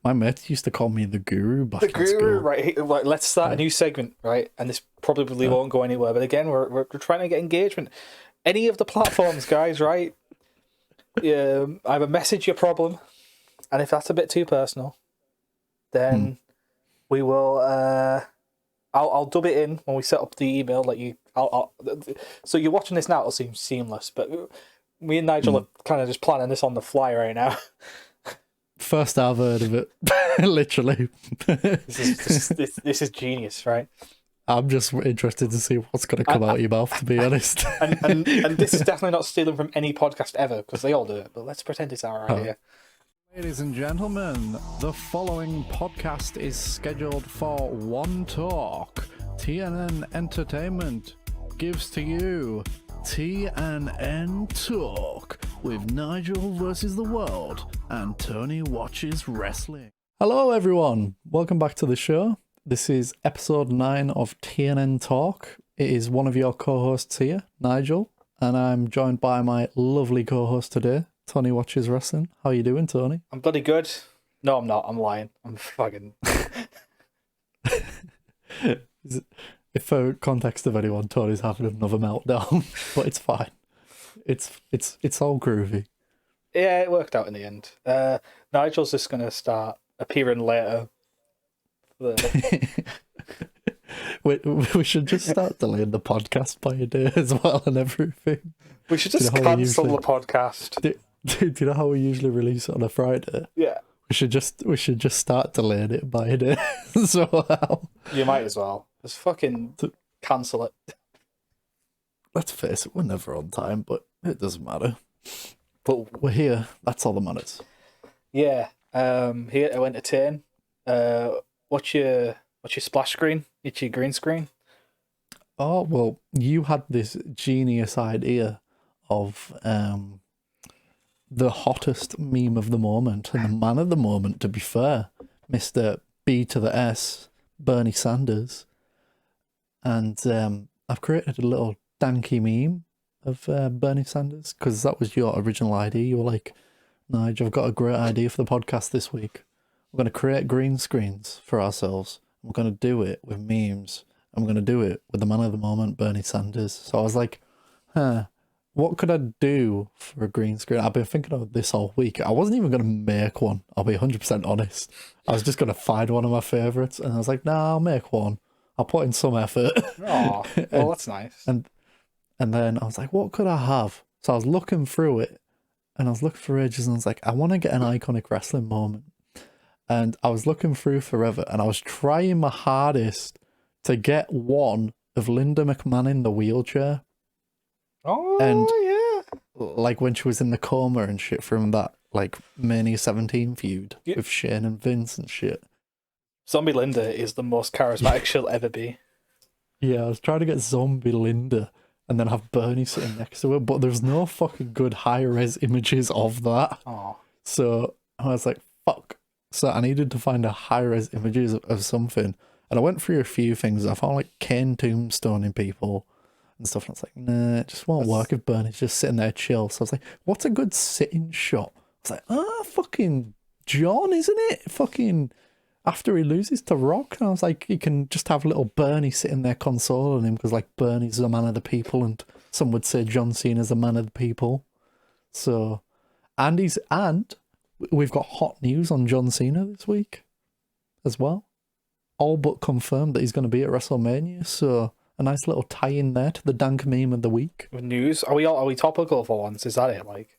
My mates used to call me the guru back The in guru, school. right? Let's start a new segment, right? And this probably won't go anywhere. But again, we're trying to get engagement. Any of the platforms, guys, right? Either message your problem, and if that's a bit too personal, then we will. I'll dub it in when we set up the email. So you're watching this now; it'll seem seamless. But me and Nigel are kind of just planning this on the fly right now. First I've heard of it, literally. This is genius, right? I'm just interested to see what's going to come out of your mouth, to be honest. And this is definitely not stealing from any podcast ever, because they all do it. But let's pretend it's our idea. Ladies and gentlemen, the following podcast is scheduled for one talk. TNN Entertainment gives to you TNN Talk with Nigel versus the world and Tony watches wrestling. Hello everyone, welcome back to the show. This is episode 9 of TNN Talk. It is one of your co-hosts here, Nigel, and I'm joined by my lovely co-host today, Tony watches wrestling. How you doing, Tony? I'm bloody good. No, I'm not. I'm lying. I'm fucking... If for context of anyone, Tony's having another meltdown, but it's fine. It's all groovy. Yeah, it worked out in the end. Nigel's just going to start appearing later. We should just start delaying the podcast by a day as well and everything. We should just cancel the podcast. Do you know how we usually release it on a Friday? Yeah. We should just start delaying it by a day as well. You might as well. Just fucking cancel it. Let's face it, we're never on time, but it doesn't matter. But we're here. That's all that matters. Yeah. Here to entertain. What's your splash screen? It's your green screen? Oh, well, you had this genius idea of the hottest meme of the moment and the man of the moment, to be fair, Mr. B to the S, Bernie Sanders. And I've created a little danky meme of Bernie Sanders because that was your original idea. You were like, Nigel, I've got a great idea for the podcast this week. We're going to create green screens for ourselves. We're going to do it with memes. And we're going to do it with the man of the moment, Bernie Sanders. So I was like, what could I do for a green screen? I've been thinking of this all week. I wasn't even going to make one. I'll be 100% honest. I was just going to find one of my favourites. And I was like, nah, I'll make one. I'll put in some effort. Oh, well, that's nice. And then I was like, what could I have? So I was looking through it. And I was looking for ages. And I was like, I want to get an iconic wrestling moment. And I was looking through forever. And I was trying my hardest to get one of Linda McMahon in the wheelchair. Oh, and yeah. Like when she was in the coma and shit from that like Mania 17 feud with Shane and Vince and shit. Zombie Linda is the most charismatic she'll ever be. Yeah, I was trying to get Zombie Linda and then have Bernie sitting next to her, but there's no fucking good high-res images of that. Oh. So I was like, fuck. So I needed to find a high-res images of something. And I went through a few things. I found like Kane tombstoning people and stuff. And I was like, nah, it just won't work if Bernie's just sitting there chill. So I was like, what's a good sitting shot? I was like, fucking John, isn't it? Fucking after he loses to Rock. And I was like, you can just have little Bernie sitting there consoling him because like Bernie's a man of the people and some would say John Cena's a man of the people. So, and we've got hot news on John Cena this week as well. All but confirmed that he's going to be at WrestleMania. So a nice little tie-in there to the dank meme of the week. News? Are we topical for once? Is that it? Like,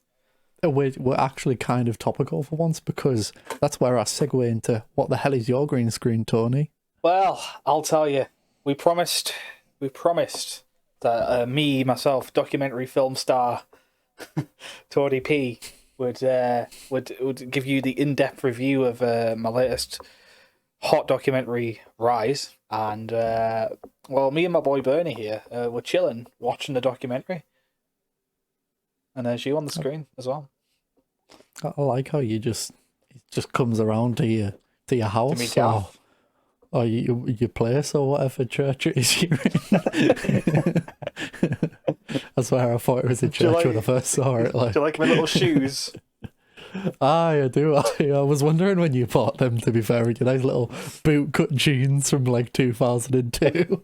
we're actually kind of topical for once because that's where I segue into what the hell is your green screen, Tony? Well, I'll tell you. We promised that myself, documentary film star Tony P would give you the in-depth review of my latest hot documentary, Rise. And well, me and my boy Bernie here, we're chilling, watching the documentary. And there's you on the screen as well. I like how it just comes around to your house or your place or whatever church it is you're in. That's where I thought it was a church when I first saw it. Like. Do you like my little shoes? Aye, I do. I was wondering when you bought them, to be fair, with your nice little bootcut jeans from like 2002.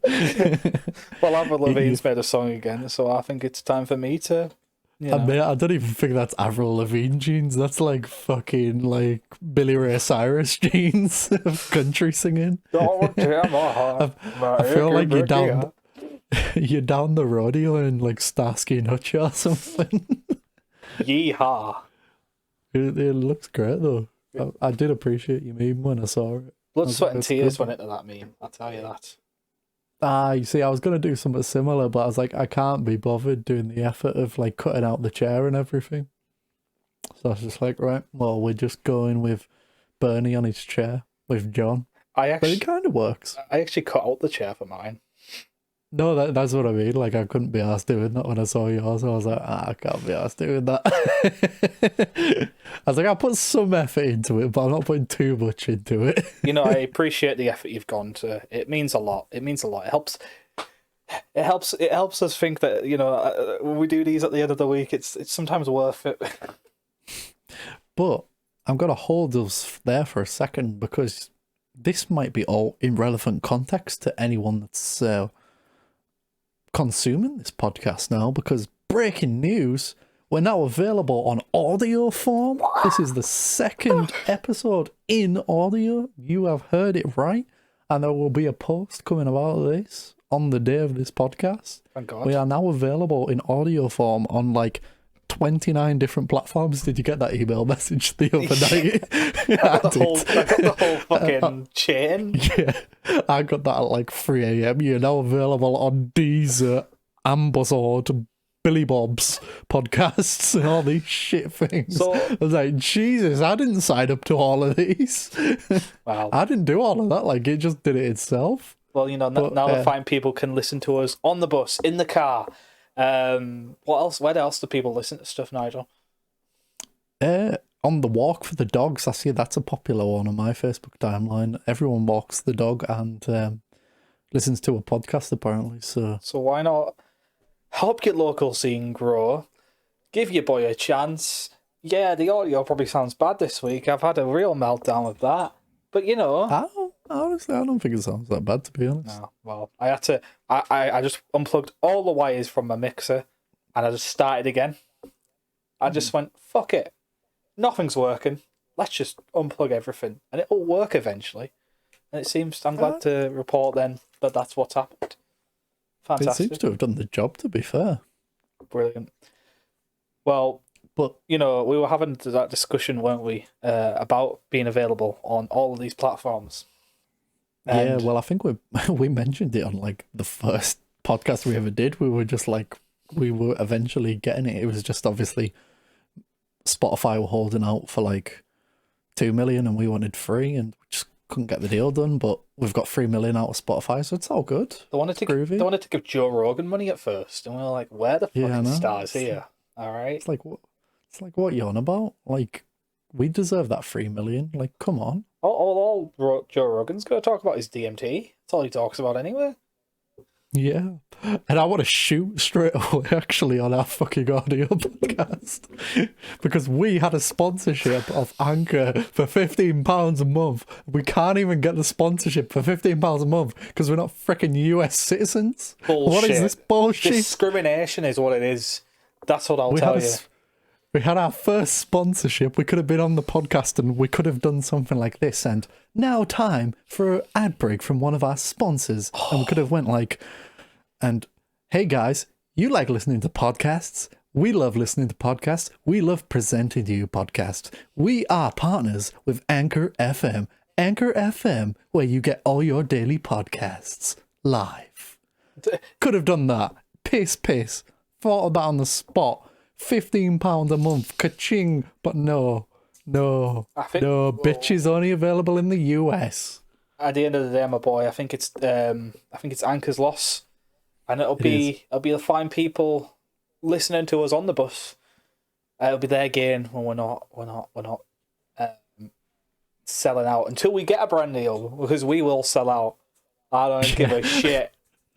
Well, Avril You- you- Lavigne's made a song again, so I think it's time for me to, you I know. mean, I don't even think that's Avril Lavigne jeans. That's like fucking like Billy Ray Cyrus jeans of country singing. I feel like you're down the rodeo in like Starsky and Hutch or something. Yeehaw. It looks great though. I did appreciate your meme when I saw it. Blood, That's- sweat, and that's tears good. went into that meme. I'll tell you that. You see, I was gonna do something similar, but I was like, I can't be bothered doing the effort of like cutting out the chair and everything. So I was just like, right, well, we're just going with Bernie on his chair with John. I But it actually, kind of works. I actually cut out the chair for mine. No, that's what I mean. Like, I couldn't be asked doing that when I saw yours. I was like, I can't be asked doing that. I was like, I'll put some effort into it, but I'm not putting too much into it. You know, I appreciate the effort you've gone to. It means a lot. It means a lot. It helps. It helps. It helps us think that, you know, when we do these at the end of the week, it's sometimes worth it. But I'm going to hold us there for a second because this might be all in relevant context to anyone that's consuming this podcast now, because breaking news, we're now available on audio form. This is the second episode in audio. You have heard it right. And there will be a post coming about this on the day of this podcast. Thank God. We are now available in audio form on like 29 different platforms. Did you get that email message the other night? I got the whole fucking chain. Yeah, I got that at like 3 a.m. You're now available on Deezer, Amazon, Billy Bob's podcasts, and all these shit things. So- I was like, Jesus, I didn't sign up to all of these. Wow. I didn't do all of that. Like, it just did it itself. Well, you know, But, now the fine people can listen to us on the bus, in the car. What else? Where else do people listen to stuff, Nigel? On the walk for the dogs, I see that's a popular one on my Facebook timeline. Everyone walks the dog and listens to a podcast, apparently. So why not help your local scene grow? Give your boy a chance. Yeah, the audio probably sounds bad this week. I've had a real meltdown with that. But, you know... honestly, I don't think it sounds that bad, to be honest. No, well, I had to... I just unplugged all the wires from my mixer and I just started again. I just went, fuck it. Nothing's working. Let's just unplug everything and it'll work eventually. And it seems... I'm glad to report then that that's what's happened. It Fantastic. seems to have done the job, to be fair. Brilliant. Well... But you know, we were having that discussion, weren't we, about being available on all of these platforms. yeah, And- well, I think we mentioned it on like the first podcast we ever did. We were just like, we were eventually getting it. It was just obviously Spotify were holding out for like 2 million and we wanted 3 and we just couldn't get the deal done. But we've got 3 million out of Spotify, so it's all good. They wanted to give Joe Rogan money at first, and we were like, "Where the Yeah, I fucking know. stars here?" All right, It's like, what you on about? Like, we deserve that 3 million. Like, come on. all Joe Rogan's going to talk about is DMT. That's all he talks about anyway. Yeah. And I want to shoot straight away, actually, on our fucking audio podcast. Because we had a sponsorship of Anchor for £15 a month. We can't even get the sponsorship for £15 a month because we're not freaking US citizens. What Bullshit. is this bullshit? Discrimination is what it is. That's what I'll tell you. We had our first sponsorship. We could have been on the podcast and we could have done something like this. And now time for an ad break from one of our sponsors. And we could have went like, and hey guys, you like listening to podcasts? We love listening to podcasts. We love presenting to you podcasts. We are partners with Anchor FM. Anchor FM, where you get all your daily podcasts live. Could have done that. Piss. Thought of that on the spot. £15 a month, ka-ching, but no, bitch is only available in the US. At the end of the day, my boy, I think it's Anchor's loss, and it'll be the fine people listening to us on the bus. It'll be their gain when we're not selling out until we get a brand deal, because we will sell out. I don't give a shit.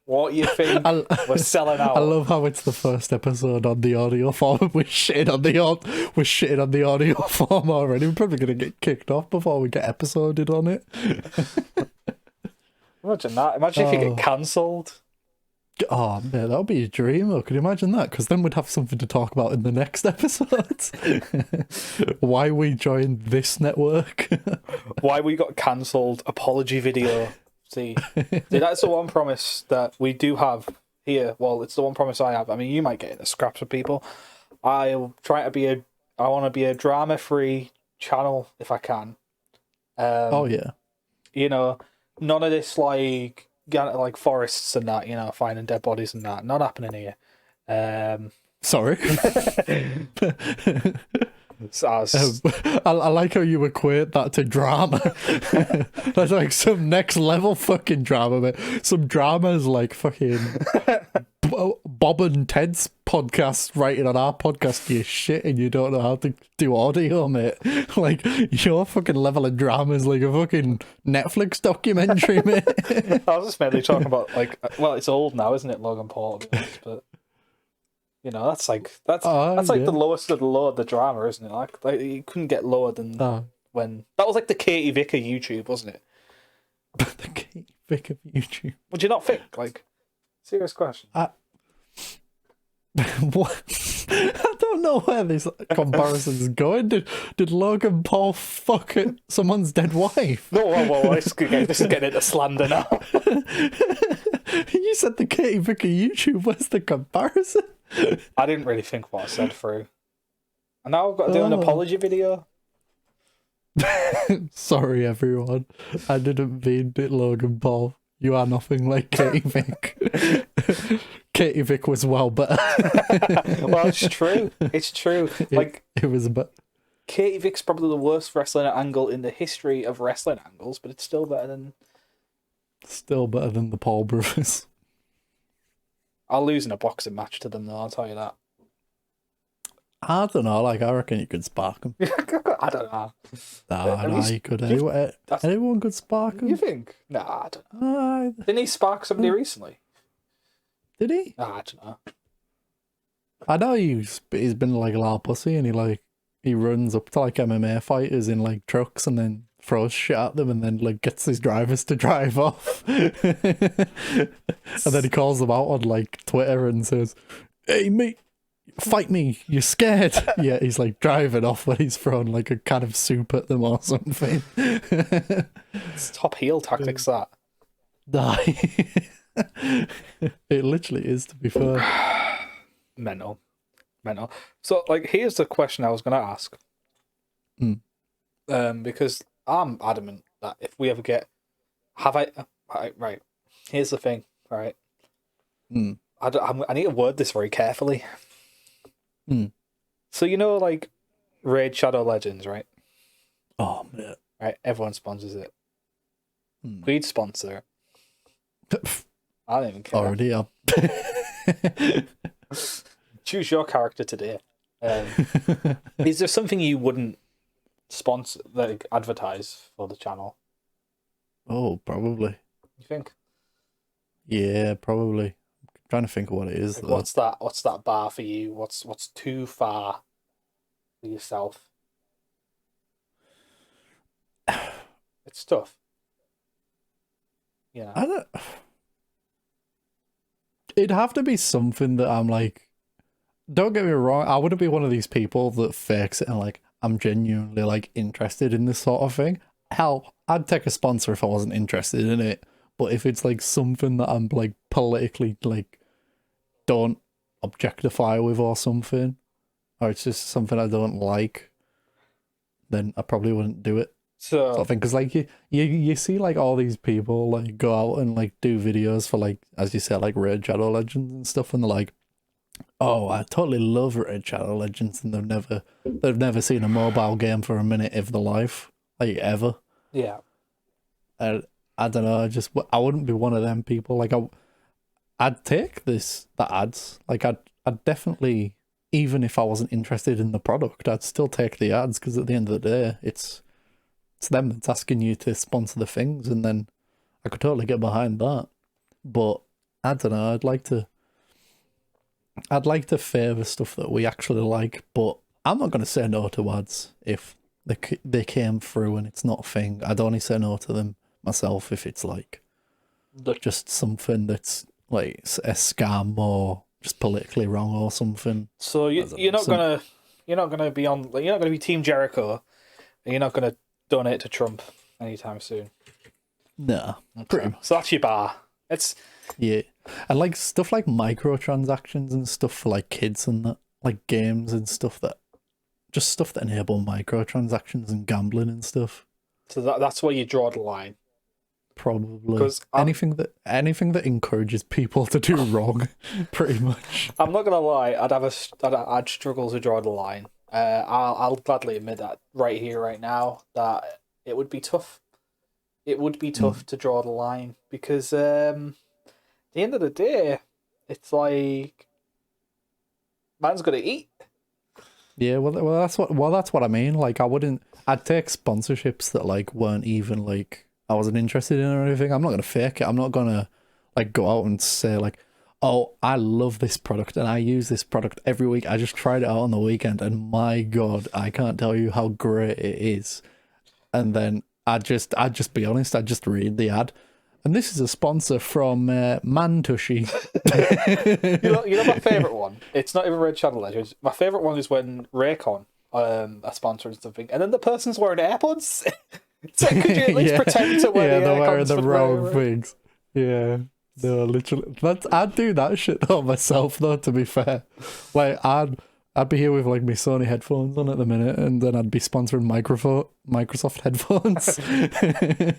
What do you think? We're selling out. I love how it's the first episode on the audio form. We're shitting on the audio form already. We're probably gonna get kicked off before we get episoded on it. Imagine that. Imagine if you get cancelled. Oh man, that would be a dream. Though. Could you imagine that? Because then we'd have something to talk about in the next episodes. Why we joined this network. Why we got cancelled. Apology video. See, that's the one promise that we do have here. Well, it's the one promise I have. I mean, you might get in the scraps with people. I want to be a drama-free channel if I can. Oh yeah. You know, none of this like forests and that. You know, finding dead bodies and that. Not happening here. Sorry. I like how you equate that to drama. That's like some next level fucking drama, mate. Some drama is like fucking Bob and Ted's podcast writing on our podcast. You shit and you don't know how to do audio, mate. Like your fucking level of drama is like a fucking Netflix documentary, mate. I was just mainly talking about like, well, it's old now, isn't it, Logan Paul? To be honest, but. You know, that's like the lowest of the low of the drama, isn't it? Like you couldn't get lower than when that was like the Katie Vick of YouTube, wasn't it? The Katie Vick of YouTube. Would you not think? Like, serious question. What? I don't know where this comparison's going. Did Logan Paul fuck someone's dead wife? No, well, this is getting into slander now. You said the Katie Vick of YouTube. Where's the comparison? I didn't really think what I said through. And now I've got to do an apology video. Sorry, everyone. I didn't mean it, Logan Paul. You are nothing like Katie Vick. Katie Vick was well better. Well, it's true. It's true. Like it was a bit. Katie Vick's probably the worst wrestling angle in the history of wrestling angles, but it's still better than the Paul brothers. I'll lose in a boxing match to them, though. I'll tell you that. I don't know. Like I reckon you could spark them. I don't know. Nah, you could. Anyone could spark him. You think? Nah, I don't know. Didn't he spark somebody recently? Did he? Nah, I don't know. I know he's been like a loud pussy, and he runs up to like MMA fighters in like trucks and then throws shit at them and then like gets his drivers to drive off. And then he calls them out on like Twitter and says, "Hey mate, fight me, you're scared." Yeah, he's like driving off when he's throwing like a can of soup at them or something. It's top heel tactics, that. Nah. It literally is, to be fair. Mental. So like here's the question I was gonna ask. Because I'm adamant that if we ever get right, here's the thing, right? I need to word this very carefully. So you know, like Raid Shadow Legends, right? Oh man, right. Everyone sponsors it. We'd sponsor it. I don't even care. Already up. Choose your character today. Is there something you wouldn't sponsor, like advertise for the channel? Oh, probably. You think? Yeah, probably. I'm trying to think of what it is. Like, what's that bar for you? What's too far for yourself? It's tough. Yeah. I don't. It'd have to be something that I'm like. Don't get me wrong. I wouldn't be one of these people that fakes it and like I'm genuinely like interested in this sort of thing. Hell, I'd take a sponsor if I wasn't interested in it. But if it's like something that I'm like politically like don't objectify with or something, or it's just something I don't like, then I probably wouldn't do it. So I think because like you see like all these people like go out and like do videos for like, as you said, like Raid Shadow Legends and stuff, and they're like, "Oh, I totally love Raid Shadow Legends," and they've never seen a mobile game for a minute of their life, like ever. Yeah. I don't know. I wouldn't be one of them people. Like I'd take the ads. Like I'd definitely, even if I wasn't interested in the product, I'd still take the ads because at the end of the day, it's them that's asking you to sponsor the things, and then I could totally get behind that. But I don't know. I'd like to favour stuff that we actually like, but I'm not going to say no to ads if they came through and it's not a thing. I'd only say no to them myself if it's like just something that's like a scam or just politically wrong or something. So you're not gonna be on. You're not gonna be Team Jericho. And you're not gonna donate to Trump anytime soon. No, pretty much. So that's your bar. It's Yeah, and like stuff like microtransactions and stuff for like kids and that, like games and stuff that enable microtransactions and gambling and stuff. So that's where you draw the line. Probably because anything that encourages people to do wrong, pretty much. I'm not gonna lie. I'd struggle to draw the line. I'll gladly admit that right here, right now, that it would be tough. It would be tough to draw the line because at the end of the day, it's like man's got to eat. Yeah, well, that's what I mean. Like, I'd take sponsorships that like weren't even like I wasn't interested in or anything. I'm not gonna fake it. I'm not gonna like go out and say like, oh, I love this product and I use this product every week. I just tried it out on the weekend and my God, I can't tell you how great it is. And then I'd just be honest. I'd just read the ad. And this is a sponsor from Mantushy. you know my favourite one? It's not even Red Channel Legends. My favourite one is when Raycon are sponsoring something, and then the person's wearing AirPods. So could you at least pretend to wear the they're wearing AirPods the wrong things. Yeah. No, literally. I'd do that shit though myself though, to be fair. Like I'd be here with like my Sony headphones on at the minute, and then I'd be sponsoring Microsoft headphones. You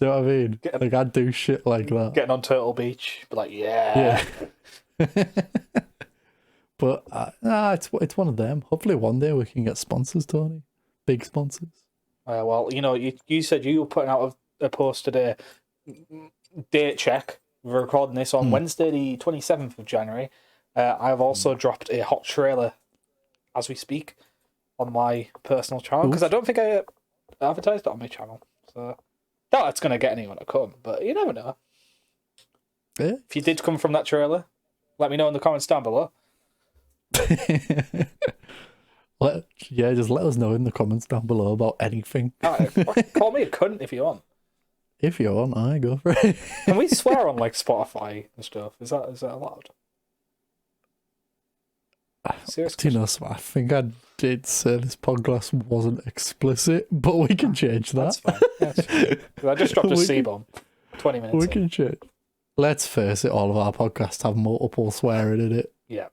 know what I mean? Like I'd do shit like that. Getting on Turtle Beach, be like, yeah. But it's one of them. Hopefully one day we can get sponsors, Tony. Big sponsors. Well, you said you were putting out a post today. Date check. We're recording this on Wednesday, the 27th of January. I've also dropped a hot trailer as we speak on my personal channel because I don't think I advertised it on my channel. So doubt it's going to get anyone to come, but you never know. Yeah. If you did come from that trailer, let me know in the comments down below. Just let us know in the comments down below about anything. Call me a cunt if you want. If you want, I go for it. Can we swear on like Spotify and stuff? Is that allowed? Seriously? Do you know, I think I did say this podcast wasn't explicit, but we can change that. That's fine. I just dropped a C-bomb 20 minutes We can change. Let's face it, all of our podcasts have multiple swearing in it. Yeah.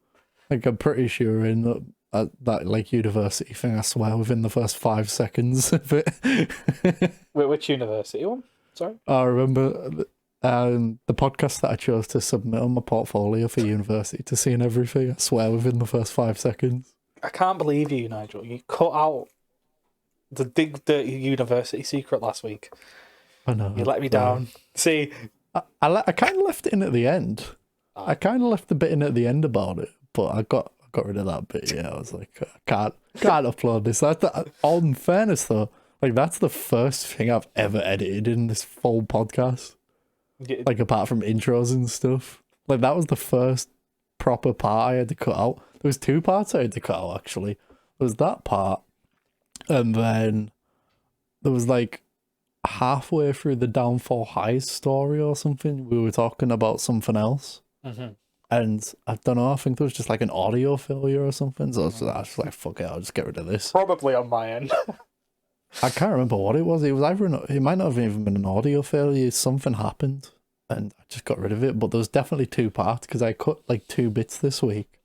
Like, I'm pretty sure in that like university thing, I swear within the first 5 seconds of it. Wait, which university one? Sorry? I remember the podcast that I chose to submit on my portfolio for university to see and everything. I swear within the first 5 seconds. I can't believe you, Nigel. You cut out the big dirty university secret last week. I know. You let me down. See, I kind of left it in at the end. I kind of left the bit in at the end about it, but I got rid of that bit. Yeah, I was like, I can't upload this. All in fairness, though, like that's the first thing I've ever edited in this full podcast. Like apart from intros and stuff, like that was the first proper part I had to cut out. There was 2 parts I had to cut out actually. There was that part, and then there was like halfway through the Downfall Highs story or something. We were talking about something else. Mm-hmm. And I don't know, I think there was just like an audio failure or something. So I was just like, fuck it, I'll just get rid of this. Probably on my end. I can't remember what it was. It was either it might not have even been an audio failure. Something happened and I just got rid of it. But there was definitely 2 parts because I cut like 2 bits this week.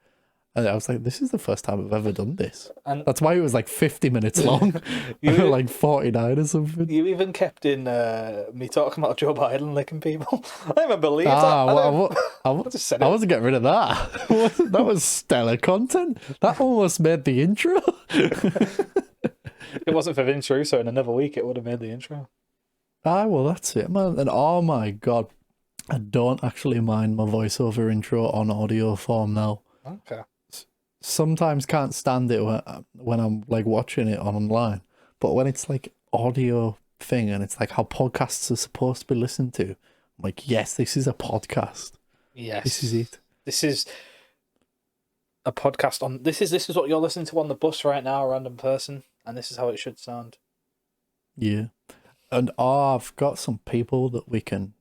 And I was like, this is the first time I've ever done this. And that's why it was like 50 minutes long. Like 49 or something. You even kept in me talking about Joe Biden licking people. I don't even believe that. I wasn't getting rid of that. That was stellar content. That almost made the intro. It wasn't for Vince Russo in another week, it would have made the intro. Well, that's it, man. And oh my God, I don't actually mind my voiceover intro on audio form now. Okay. Sometimes can't stand it when I'm like watching it online, but when it's like audio thing and it's like how podcasts are supposed to be listened to, I'm like, yes, this is a podcast. Yes. This is it. This is a podcast on. This is what you're listening to on the bus right now, a random person, and this is how it should sound. Yeah. And I've got some people that we can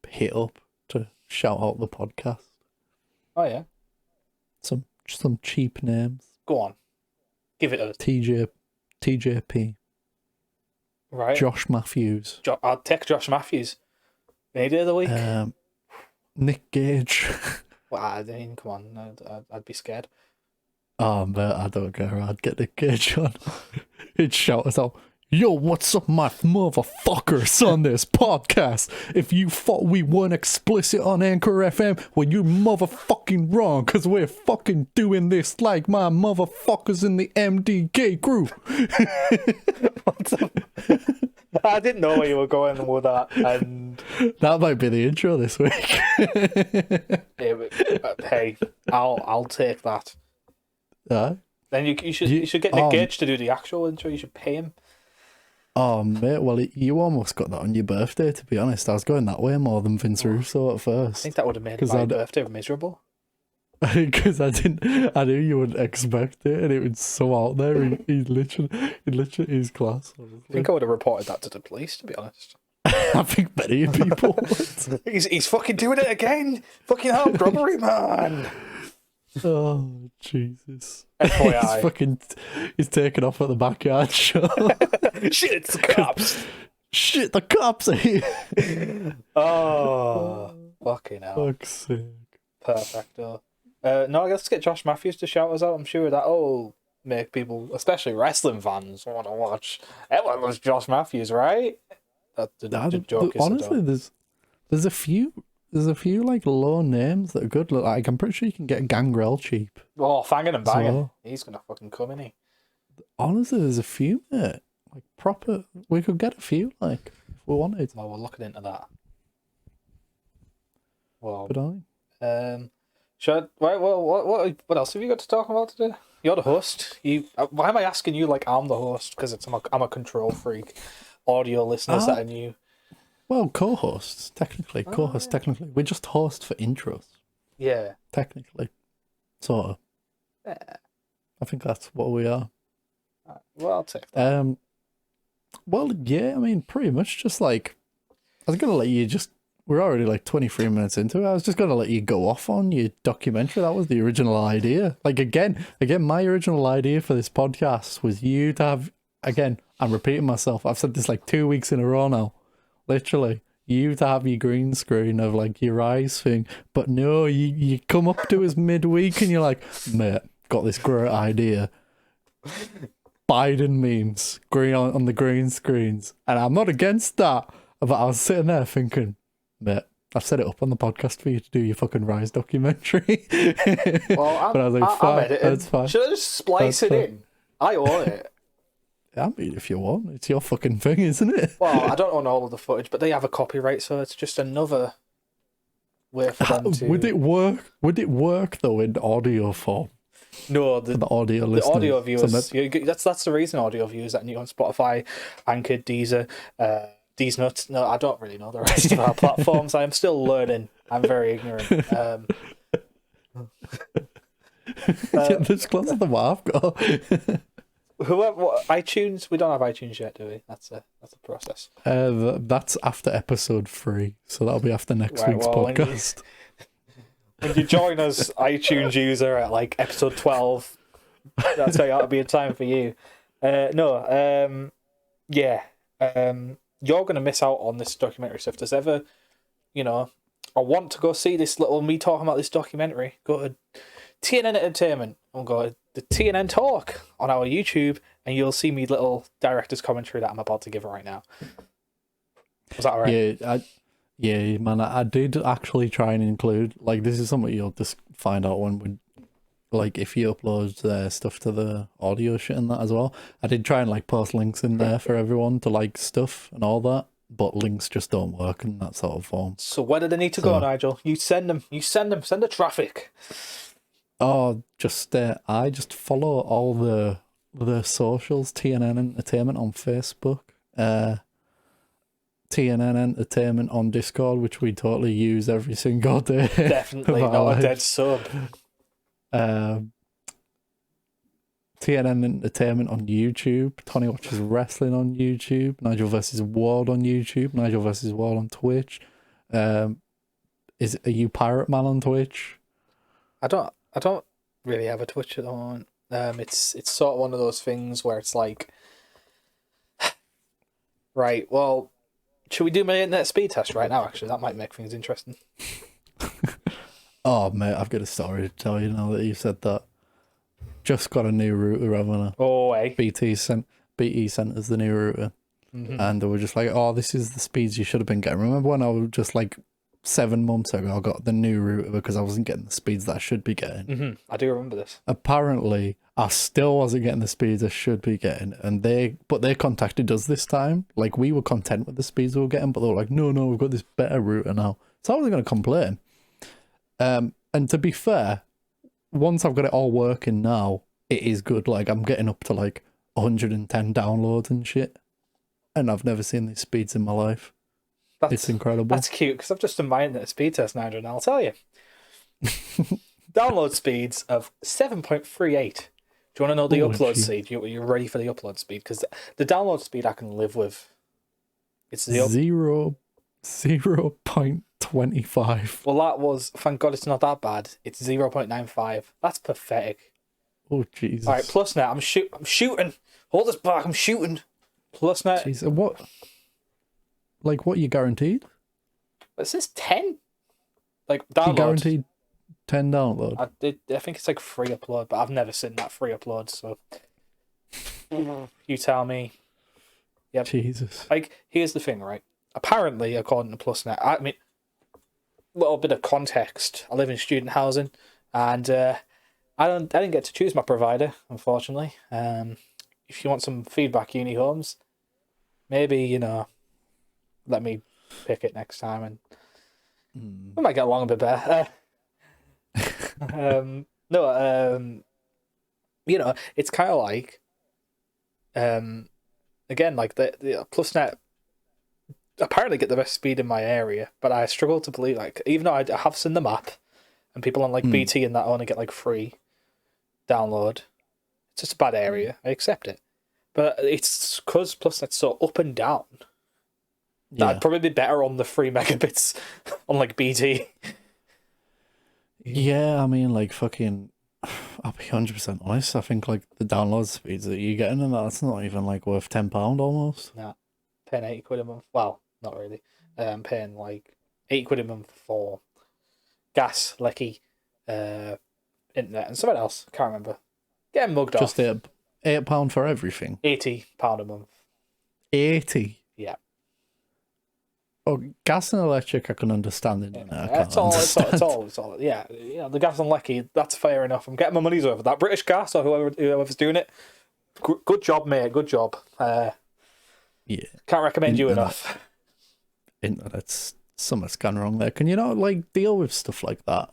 hit up to shout out the podcast. Oh yeah. Some cheap names. Go on. Give it a TJP. Right. Josh Matthews. I'll take Josh Matthews. Any day of the week. Nick Gage. Well, I mean, come on. I'd be scared. Oh, man, I don't care. I'd get Nick Gage on. He'd shout us out, "Yo, what's up, my motherfuckers on this podcast? If you thought we weren't explicit on Anchor FM, well, you're motherfucking wrong, because we're fucking doing this like my motherfuckers in the MDK crew." I didn't know where you were going with that, and that might be the intro this week. Hey, I'll take that. Then you should get Nick Gage to do the actual intro. You should pay him. Oh mate, well you almost got that on your birthday. To be honest, I was going that way more than Vince Russo at first. I think that would have made my birthday miserable. Because I knew you wouldn't expect it, and it was so out there. He literally is class. Honestly. I think I would have reported that to the police, to be honest. I think many people would. He's fucking doing it again. Fucking armed robbery, man. Oh Jesus! FYI, he's taken off at the backyard show. Shit, it's the cops. Shit, the cops are here. Oh, fucking hell. Fuck's sake. Perfecto. No, let's get Josh Matthews to shout us out. I'm sure that'll make people, especially wrestling fans, want to watch. Everyone loves Josh Matthews, right? The joke is honestly, there's a few like low names that are good. Like I'm pretty sure you can get Gangrel cheap. Oh, fanging and banging. He's gonna fucking come, isn't he? Honestly, there's a few, mate. Like proper, we could get a few, like if we wanted. Well, we're looking into that. Well, what else have you got to talk about today? You're the host. Why am I asking you like I'm the host? Because I'm a control freak. Audio listeners that are new. Well, co-hosts technically. Technically, we just host for intros. Yeah. Technically, sort of. Yeah. I think that's what we are. Well, I'll take that. Well, yeah. I mean, pretty much just like I was gonna let you just. We're already like 23 minutes into it. I was just going to let you go off on your documentary. That was the original idea. Like, again, my original idea for this podcast was you to have, again, I'm repeating myself. I've said this like 2 weeks in a row now. Literally, you to have your green screen of like your eyes thing. But no, you come up to us midweek and you're like, mate, got this great idea. Biden memes green on the green screens. And I'm not against that. But I was sitting there thinking, mate, I've set it up on the podcast for you to do your fucking Rise documentary. Well, but I was like, fine, that's fine. Should I just splice it in? I own it. I mean, if you want, it's your fucking thing, isn't it? Well, I don't own all of the footage, but they have a copyright, so it's just another way for them to. Would it work? Would it work though in audio form? No, the audio listeners. The audio viewers. That's the reason audio viewers that new on Spotify, Anchor, Deezer. These nuts. No, I don't really know the rest of our platforms. I'm still learning. I'm very ignorant. This closer than what I've got. iTunes? We don't have iTunes yet, do we? That's a process. That's after episode 3, so that'll be after next week's podcast. When you join us, iTunes user, at like episode 12, that's how it'll be a time for you. You're going to miss out on this documentary. So if there's ever, I want to go see this little me talking about this documentary, go to TNN Entertainment and go to the TNN Talk on our YouTube, and you'll see me little director's commentary that I'm about to give right now. Was that all right? Yeah, man, I did actually try and include, like, this is something you'll just find out when we, like, if you upload stuff to the audio shit and that as well. I did try and like post links in there for everyone to like stuff and all that, but links just don't work in that sort of form. So where do they need to go, Nigel? You send them. Send the traffic. Oh, I just follow all the socials. TNN Entertainment on Facebook. TNN Entertainment on Discord, which we totally use every single day. Definitely of our not a lives. dead sub. TNN Entertainment on YouTube. Tony watches wrestling on YouTube. Nigel versus World on YouTube. Nigel versus World on Twitch. Are you Pirate Man on Twitch? I don't really have a Twitch at the moment. It's sort of one of those things where it's like, right, well, should we do my internet speed test right now? Actually, that might make things interesting. Oh mate, I've got a story to tell you now that you said that. Just got a new router, haven't I? Oh, hey. BT sent us the new router, and they were just like, "Oh, this is the speeds you should have been getting." Remember when I was just like 7 months ago, I got the new router because I wasn't getting the speeds that I should be getting. I do remember this. Apparently, I still wasn't getting the speeds I should be getting, and they contacted us this time. Like, we were content with the speeds we were getting, but they were like, "No, we've got this better router now." So I wasn't going to complain. And to be fair, once I've got it all working now, it is good. Like, I'm getting up to like 110 downloads and shit, and I've never seen these speeds in my life. It's incredible. That's cute, because I've just done my internet speed test, Nigel, and I'll tell you. Download speeds of 7.38. Do you want to know the upload speed? You're ready for the upload speed? Because the download speed I can live with. It's the 0.25. Well, that was, thank God it's not that bad. It's 0.95. That's pathetic. Oh, Jesus. All right, PlusNet, I'm shooting. Hold this back, I'm shooting. PlusNet. Jeez, what? Like, what, you guaranteed? It says 10. Like, download. You guaranteed 10 download? I think it's like free upload, but I've never seen that free upload, so you tell me. Yep. Jesus. Like, here's the thing, right? Apparently, according to PlusNet, I mean, a little bit of context. I live in student housing, and I didn't get to choose my provider, unfortunately. If you want some feedback, Uni Homes, maybe, let me pick it next time, and we might get along a bit better. It's kind of like, again, like the PlusNet apparently get the best speed in my area, but I struggle to believe, like, even though I have seen the map, and people on like BT and that only get like free download, it's just a bad area. I accept it, but it's because PlusNet's so up and down. Yeah. That'd probably be better on the 3 megabits on like BT. Yeah, I mean, like, fucking, I'll be 100% honest. I think, like, the download speeds that you're getting, and that's not even, like, worth £10 almost. Nah, paying 80 quid a month. Well, not really. I'm paying like 80 quid a month for gas, lecky, internet, and something else. Can't remember. Getting mugged Just off. £8 for everything. £80 a month. 80. Yeah. Oh, gas and electric, I can understand it. It's all. Yeah, the gas and lecky, that's fair enough. I'm getting my money's worth of that. British Gas or whoever's doing it. Good job, mate. Good job. Yeah. Can't recommend you enough. Internet's something's gone wrong there. Can you not, like, deal with stuff like that?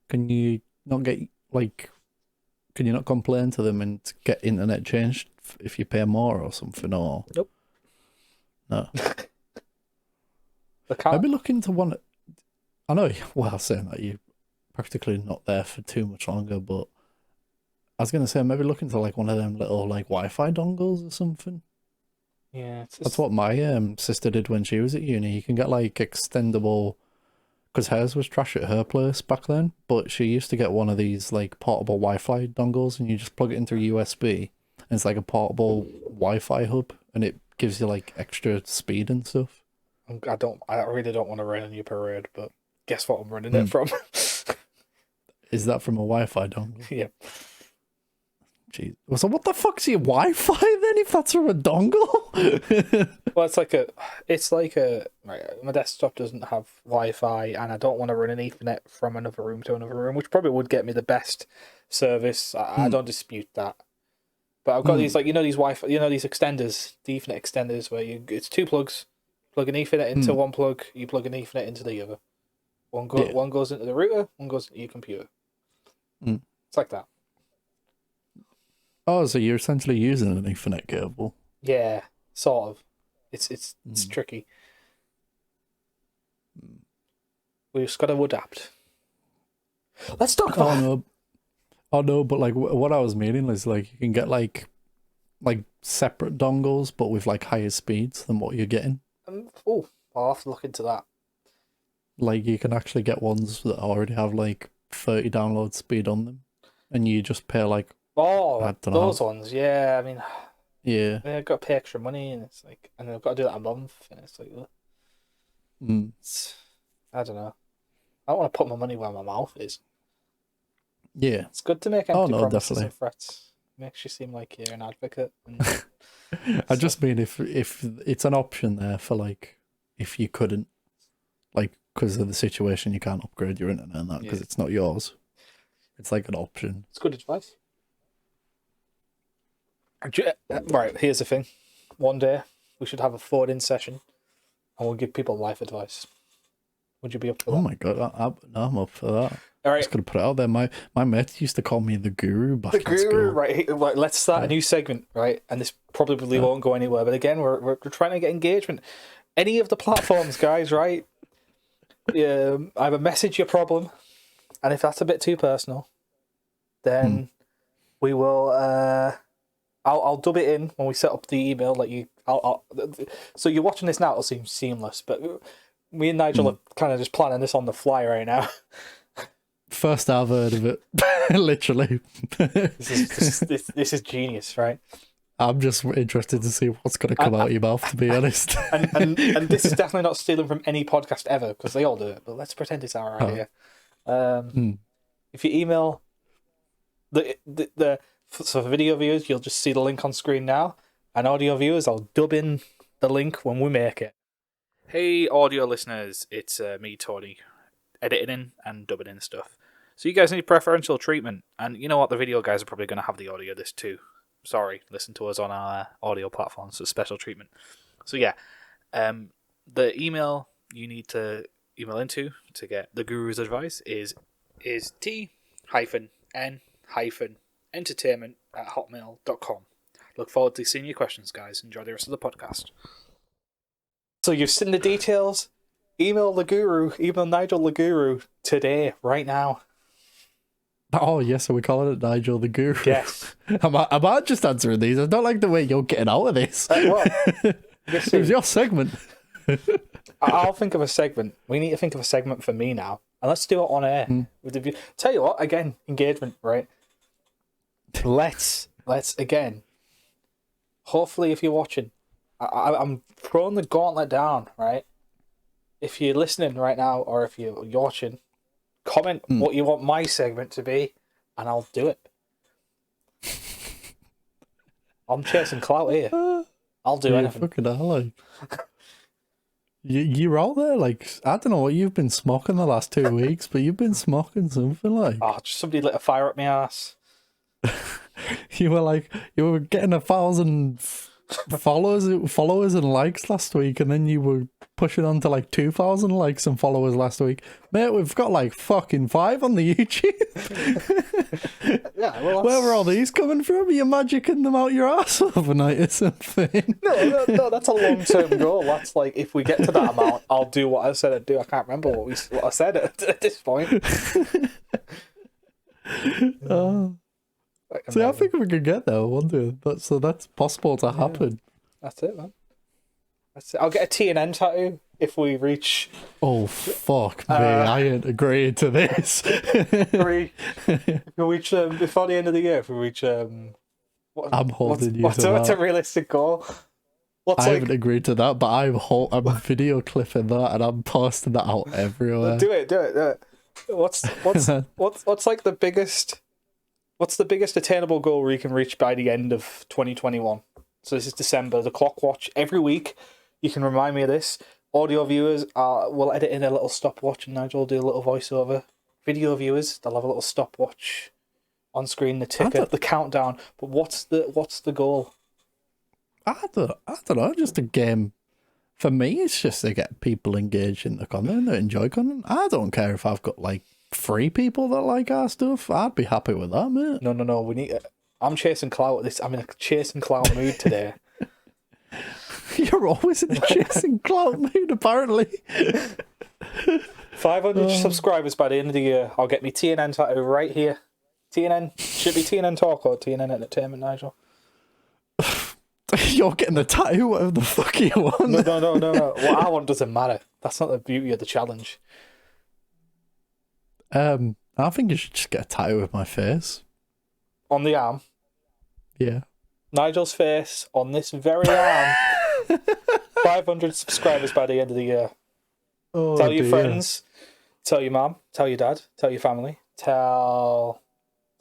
Can you not can you not complain to them and get internet changed if you pay more or something? Or Nope. No. Maybe look into one. I know, well, saying that you're practically not there for too much longer, but I was going to say maybe look into like one of them little like Wi-Fi dongles or something. Yeah, that's what my sister did when she was at uni. You can get like extendable, because hers was trash at her place back then, but she used to get one of these like portable Wi-Fi dongles, and you just plug it into a USB, and it's like a portable Wi-Fi hub, and it gives you like extra speed and stuff. I really don't want to rain on your parade, but guess what I'm running it from? Is that from a Wi-Fi dongle? Yeah. Jeez. So what the fuck's your Wi-Fi then if that's from a dongle? Well, it's like a right. My desktop doesn't have Wi-Fi, and I don't want to run an Ethernet from another room to another room, which probably would get me the best service. I don't dispute that. But I've got these these Wi-Fi, these extenders, the Ethernet extenders, where it's 2 plugs. Plug an Ethernet into one plug, you plug an Ethernet into the other. One goes into the router, one goes into your computer. It's like that. Oh, so you're essentially using an Ethernet cable? Yeah, sort of. It's tricky. We just got to adapt. Let's talk Oh about. no, oh no, but like what I was meaning is like you can get like separate dongles, but with like higher speeds than what you're getting. Oh, I'll have to look into that. Like you can actually get ones that already have like 30 download speed on them, and you just pay like Oh, I don't know those ones. Yeah, I mean, yeah. I've got to pay extra money, and it's like, and I've got to do that a month, and it's like, I don't know. I don't want to put my money where my mouth is. Yeah. It's good to make Oh, empty no, promises definitely. and threats. Makes you seem like you're an advocate. And I just mean if it's an option there for like if you couldn't, like because of the situation you can't upgrade your internet and that because it's not yours. It's like an option. it's good advice. Right, here's the thing. One day we should have a phone-in session, and we'll give people life advice. Would you be up for that? Oh my god, I'm up for that. All right. Just gonna put it out there. My mates used to call me the guru back The in guru, school. right? Let's start a new segment, right? And this probably won't go anywhere. But again, we're trying to get engagement. Any of the platforms, guys, right? Either message your problem, and if that's a bit too personal, then we will. I'll dub it in when we set up the email. Like you, so you're watching this now. It'll seem seamless, but me and Nigel are kind of just planning this on the fly right now. First I've heard of it, literally. This is genius, right? I'm just interested to see what's going to come out of your mouth, to be honest. and this is definitely not stealing from any podcast ever, because they all do it, but let's pretend it's our idea. If you email so for video viewers, you'll just see the link on screen now, and audio viewers, I'll dub in the link when we make it. Hey audio listeners, it's me, Tony, editing in and dubbing in stuff. So you guys need preferential treatment, and you know what, the video guys are probably going to have the audio of this too. Sorry, listen to us on our audio platforms for special treatment. So yeah, the email you need to email into to get the guru's advice is t-n-entertainment@hotmail.com. Look forward to seeing your questions, guys. Enjoy the rest of the podcast. So you've seen the details. Email Nigel the Guru today, right now. Oh, yes, so we calling it Nigel the Guru. Yes. I'm just answering these. I don't like the way you're getting out of this. It was your segment. I'll think of a segment. We need to think of a segment for me now. And let's do it on air. With the view. Tell you what, again, engagement, right? Let's again. Hopefully, if you're watching, I'm throwing the gauntlet down, right? If you're listening right now, or if you're watching, comment what you want my segment to be, and I'll do it. I'm chasing clout here. I'll do anything. Fucking hell, like. You're out there, like, I don't know what you've been smoking the last 2 weeks, but you've been smoking something like. Oh, just somebody lit a fire up my ass. You were getting 1,000 followers and likes last week, and then you were pushing on to like 2,000 likes and followers last week. Mate, we've got like fucking 5 on the YouTube. Yeah, well, where were all these coming from? Are you magicking them out your ass overnight or something? No, that's a long-term goal. That's like, if we get to that amount, I'll do what I said I'd do. I can't remember what I said at this point. See, I think we could get there one day. So that's possible to happen. That's it, man. That's it. I'll get a TNN tattoo if we reach. Oh fuck me! I ain't agreeing to this. If we reach before the end of the year, if we reach I'm holding you what's to a that. realistic goal? I haven't agreed to that, but I'm video clipping that and I'm posting that out everywhere. Do it. What's like the biggest? What's the biggest attainable goal where you can reach by the end of 2021? So this is December. The clock watch every week. You can remind me of this. Audio viewers, we'll edit in a little stopwatch, and Nigel will do a little voiceover. Video viewers, they'll have a little stopwatch on screen, the ticker, the countdown. But what's the goal? I don't know. Just a game. For me, it's just to get people engaged in the content, that enjoy content. I don't care if I've got like 3 people that like our stuff. I'd be happy with that, mate. No. We need. I'm chasing clout. I'm in a chasing clout mood today. You're always in a chasing clout mood, apparently. 500 subscribers by the end of the year. I'll get me TNN tattoo right here. TNN should be TNN Talk or TNN Entertainment, Nigel. You're getting a tattoo, whatever the fuck you want. No. What I want doesn't matter. That's not the beauty of the challenge. I think you should just get a tattoo of my face. On the arm. Yeah. Nigel's face on this very arm. 500 subscribers by the end of the year. Oh, tell your friends. Tell your mum. Tell your dad. Tell your family. Tell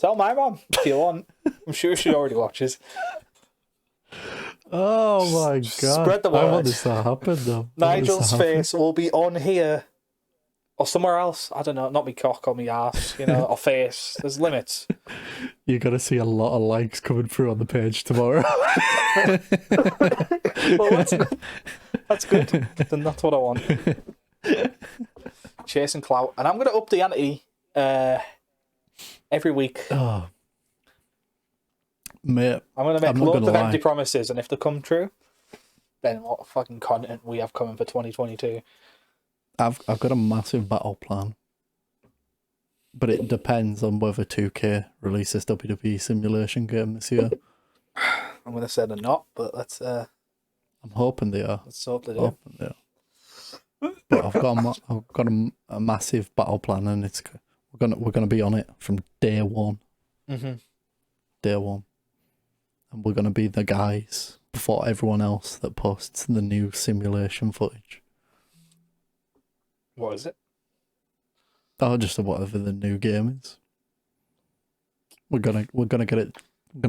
my mum if you want. I'm sure she already watches. Oh my god! Spread the word. I want this to happen though. Nigel's face will be on here or somewhere else. I don't know. Not me cock or me ass, or face. There's limits. You're gonna see a lot of likes coming through on the page tomorrow. Well, that's good. Then that's what I want. Chasing clout, and I'm gonna up the ante every week. Oh. Mate, I'm going to make loads of empty promises, and if they come true, then what fucking content we have coming for 2022. I've got a massive battle plan, but it depends on whether 2K releases WWE simulation game this year. I'm going to say they're not, but let's. I'm hoping they are. Let's hope they do. But I've got a massive battle plan, and we're gonna be on it from day one. Mm-hmm. Day one. And we're going to be the guys before everyone else that posts the new simulation footage. What is it? Oh, just whatever the new game is. We're gonna get it. We're gonna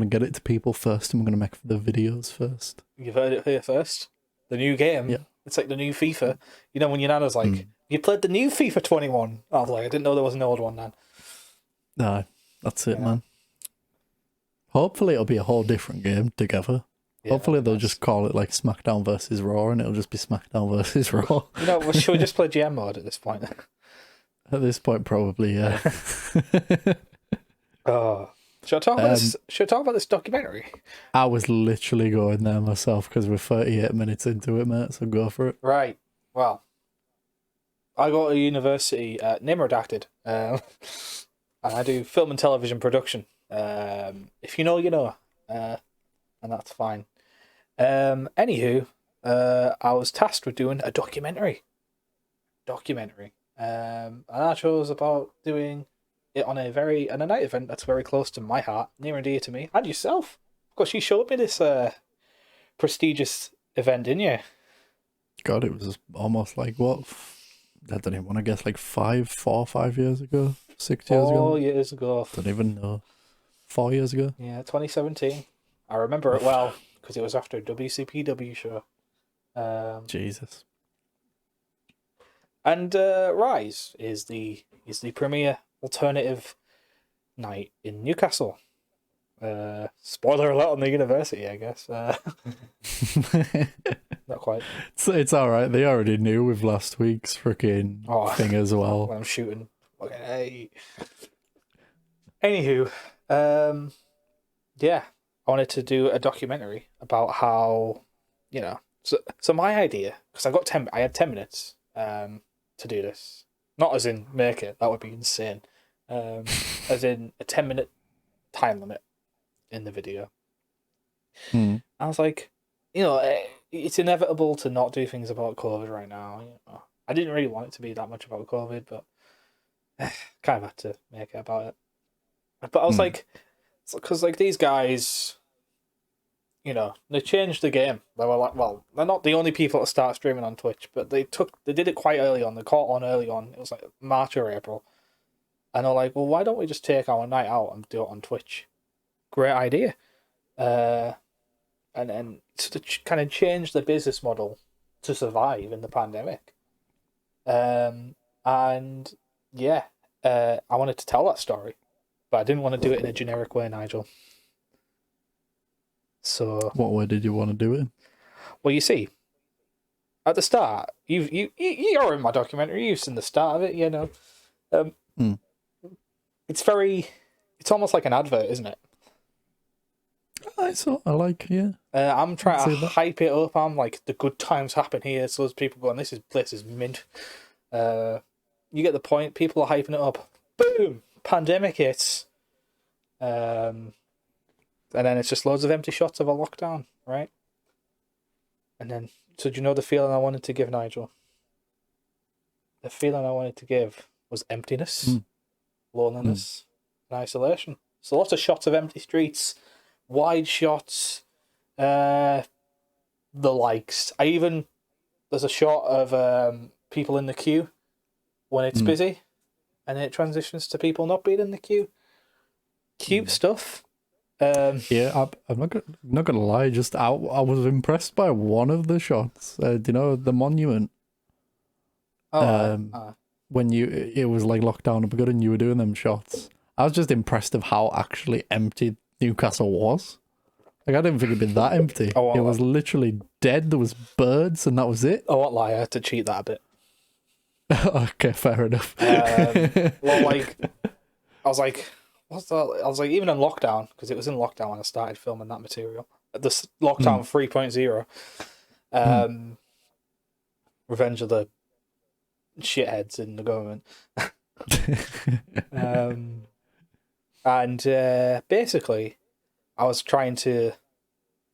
get it to people first, and we're gonna make the videos first. You've heard it here first. The new game. Yeah. It's like the new FIFA. When your nana's like, "You played the new FIFA 21." I was like, I didn't know there was an old one then. No, that's it, man. Hopefully it'll be a whole different game together. Yeah, hopefully they'll just call it like SmackDown versus Raw, and it'll just be SmackDown versus Raw. Should we just play GM mode at this point? At this point, probably, yeah. Should I talk about this? Should I talk about this documentary? I was literally going there myself because we're 38 minutes into it, mate. So go for it. Right. Well, I go to university, name redacted, and I do film and television production. If you know, you know, and that's fine. Anywho, I was tasked with doing a documentary, and I chose about doing it on a night event that's very close to my heart, near and dear to me, and yourself. Of course, you showed me this prestigious event, didn't you? God, it was almost like what? I don't even want to guess, like 4 or 5 years ago, 6 years ago. 4 years ago. Don't even know. 4 years ago? Yeah, 2017. I remember it well because it was after a WCPW show. Jesus. And Rise is the premier alternative night in Newcastle. Spoiler alert on the university, I guess. Not quite. It's all right. They already knew with last week's freaking thing as well. When I'm shooting. Okay. Anywho, yeah, I wanted to do a documentary about how, so my idea, because I had 10 minutes to do this. Not as in make it, that would be insane. As in a 10-minute time limit in the video. I was like, it's inevitable to not do things about COVID right now. I didn't really want it to be that much about COVID, but kind of had to make it about it. But I was like, because these guys, they changed the game. They were like, well, they're not the only people to start streaming on Twitch, but they did it quite early on. They caught on early on. It was like March or April. And they're like, well, why don't we just take our night out and do it on Twitch? Great idea. And to kind of change the business model to survive in the pandemic. I wanted to tell that story, but I didn't want to do it in a generic way, Nigel. So, what way did you want to do it? Well, you see, at the start, you're in my documentary. You've seen the start of it, It's almost like an advert, isn't it? I'm trying to hype it up. I'm like, the good times happen here, so there's people going, this place is mint. you get the point. People are hyping it up. Boom! Pandemic hits. And then it's just loads of empty shots of a lockdown, right? And then, so do you know the feeling I wanted to give, Nigel? The feeling I wanted to give was emptiness, loneliness, and isolation. So lots of shots of empty streets, wide shots, the likes. There's a shot of people in the queue when it's busy, and then it transitions to people not being in the queue. Cute stuff. Yeah, I'm not gonna lie. Just I was impressed by one of the shots. Do you know the monument? When it was like locked down up good and you were doing them shots. I was just impressed of how actually empty Newcastle was. Like I didn't think it'd be that empty. It was literally dead. There was birds and that was it. I won't lie, I had to cheat that a bit. Okay, fair enough. Well, like I was like, what's that? I was like, even in lockdown, because it was in lockdown when I started filming that material. This lockdown 3.0. Revenge of the shitheads in the government. Basically, I was trying to,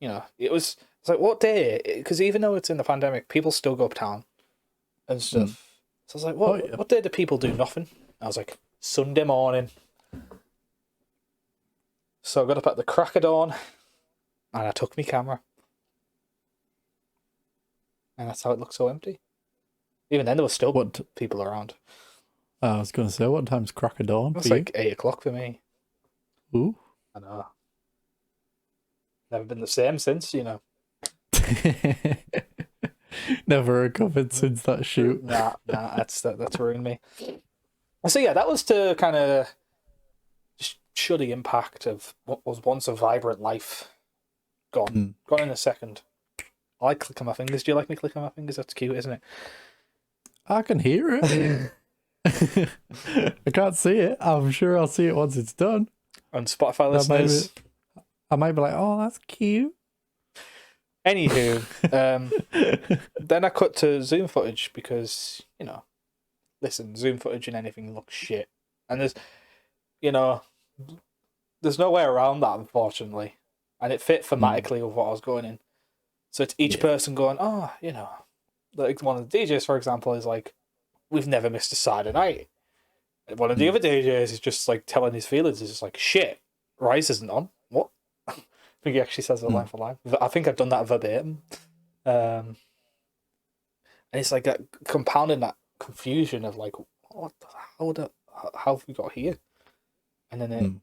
it's like, what day? Because even though it's in the pandemic, people still go uptown and stuff. So I was like, what day do people do nothing? I was like, Sunday morning. So I got up at the crack of dawn and I took my camera. And that's how it looked so empty. Even then, there was still people around. I was going to say, what time's crack of dawn? It's like 8 o'clock for me. Ooh. I know. Never been the same since, Never recovered since that shoot. Nah, that's ruined me. So yeah, that was to kind of show the impact of what was once a vibrant life gone in a second. I like clicking my fingers. Do you like me clicking my fingers? That's cute, isn't it? I can hear it. I can't see it. I'm sure I'll see it once it's done. On Spotify listeners, I might be like, oh, that's cute. Anywho, then I cut to Zoom footage because, listen, Zoom footage and anything looks shit. And there's no way around that, unfortunately. And it fit thematically with what I was going in. So it's each person going, like one of the DJs, for example, is like, we've never missed a Saturday night. One of the other DJs is just like telling his feelings. He's just like, shit, Rise isn't on. What? I think he actually says it line for line. I think I've done that verbatim. And it's like that, compounding that confusion of like, what the how have we got here? And then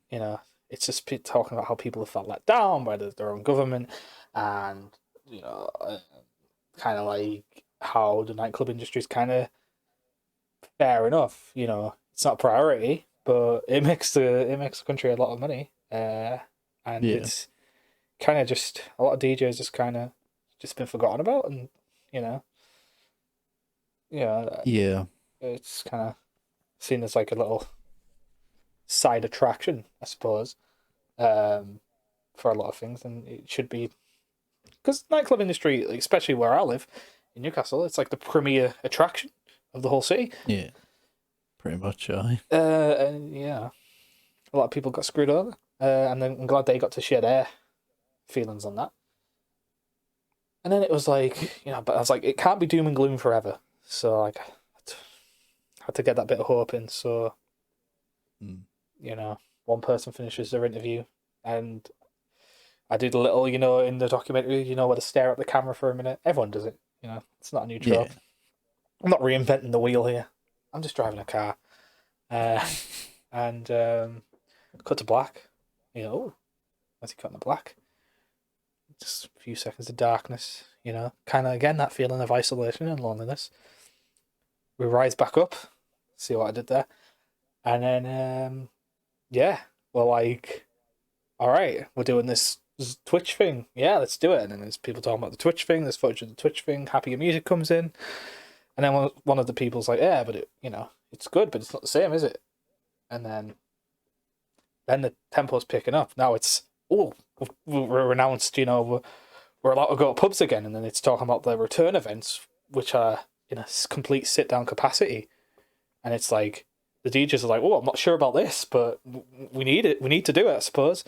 it's just talking about how people have felt let down by their own government, and kind of like how the nightclub industry is kind of fair enough. It's not a priority, but it makes the country a lot of money. It's kind of just a lot of DJs just kind of just been forgotten about, and it's kind of seen as like a little side attraction, I suppose, for a lot of things, and it should be, because nightclub industry, especially where I live in Newcastle, it's like the premier attraction of the whole city. Yeah, pretty much, aye. And a lot of people got screwed over, and then I'm glad they got to share their feelings on that. And then it was like, but I was like, it can't be doom and gloom forever. So like, I had to get that bit of hope in. So, one person finishes their interview, and I did a little, in the documentary, where they stare at the camera for a minute. Everyone does it, it's not a new trope. Yeah. I'm not reinventing the wheel here. I'm just driving a car. And cut to black. What's he cutting to black? Just a few seconds of darkness, kind of, again, that feeling of isolation and loneliness. We rise back up, see what I did there. And then, we're like, all right, we're doing this Twitch thing. Yeah, let's do it. And then there's people talking about the Twitch thing, there's footage of the Twitch thing, Happier Music comes in. And then one of the people's like, yeah, but it's good, but it's not the same, is it? And then the tempo's picking up. Now it's, we're announced, we're allowed to go to pubs again. And then it's talking about the return events, which are in a complete sit-down capacity. and it's like the DJs are like, "Oh, I'm not sure about this, but we need it. We need to do it, I suppose."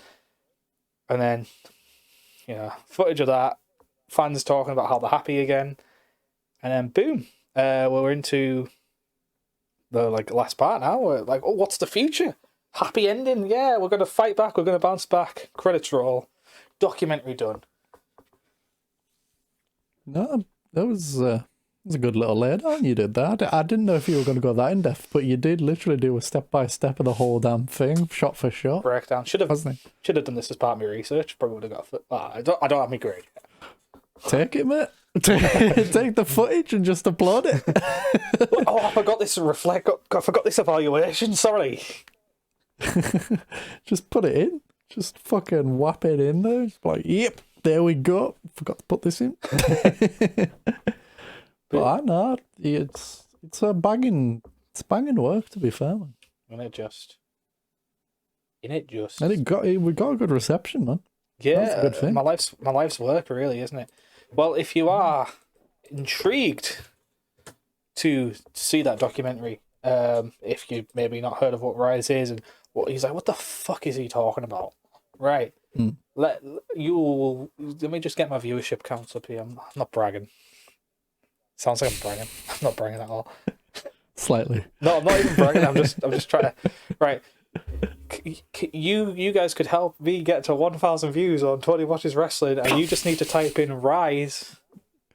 And then, footage of that, fans talking about how they're happy again, and then boom, we're into the last part now. We're like, "Oh, what's the future? Happy ending? Yeah, we're gonna fight back. We're gonna bounce back. Credits roll. Documentary done." No, that was a good little laydown you did there. I didn't know if you were going to go that in depth, but you did literally do a step by step of the whole damn thing, shot for shot. Breakdown. Should have done this as part of my research. Probably would have got. I don't have my grade yet. Take it, mate. Take the footage and just upload it. Oh, I forgot this I forgot this evaluation. Sorry. Just put it in. Just fucking whap it in there. Just like, yep, there we go. Forgot to put this in. But I know it's banging work, to be fair, man. And we got a good reception, man. Yeah, that's a good thing. My life's work, really, isn't it? Well, if you are intrigued to see that documentary, if you maybe not heard of what Rise is and what he's like, what the fuck is he talking about? Right. Let me just get my viewership counts up here. I'm not bragging. Sounds like I'm bragging. I'm not bragging at all. Slightly. No, I'm not even bragging. I'm just trying to. Right. You guys could help me get to 1,000 views on 20 Watches Wrestling, and you just need to type in Rise,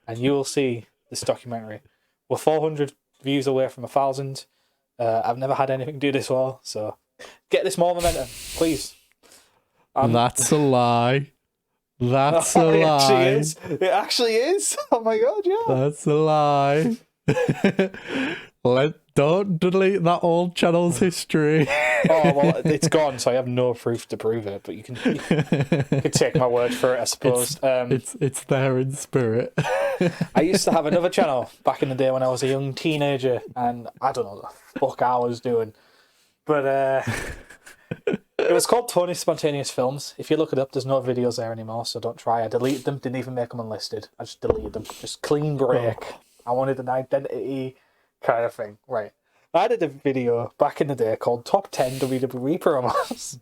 and you will see this documentary. We're 400 views away from 1,000. I've never had anything do this well, so get this more momentum, please. That's a lie. That's a lie. It actually is. Oh my god, yeah. That's a lie. Don't delete that old channel's history. Oh, well, it's gone, so I have no proof to prove it, but you can take my word for it, I suppose. It's there in spirit. I used to have another channel back in the day when I was a young teenager, and I don't know what the fuck I was doing. But it was called Tony's Spontaneous Films. If you look it up, there's no videos there anymore, so don't try. I deleted them, didn't even make them unlisted. I just deleted them. Just clean break. Oh. I wanted an identity kind of thing. Right. I did a video back in the day called Top 10 WWE Promos.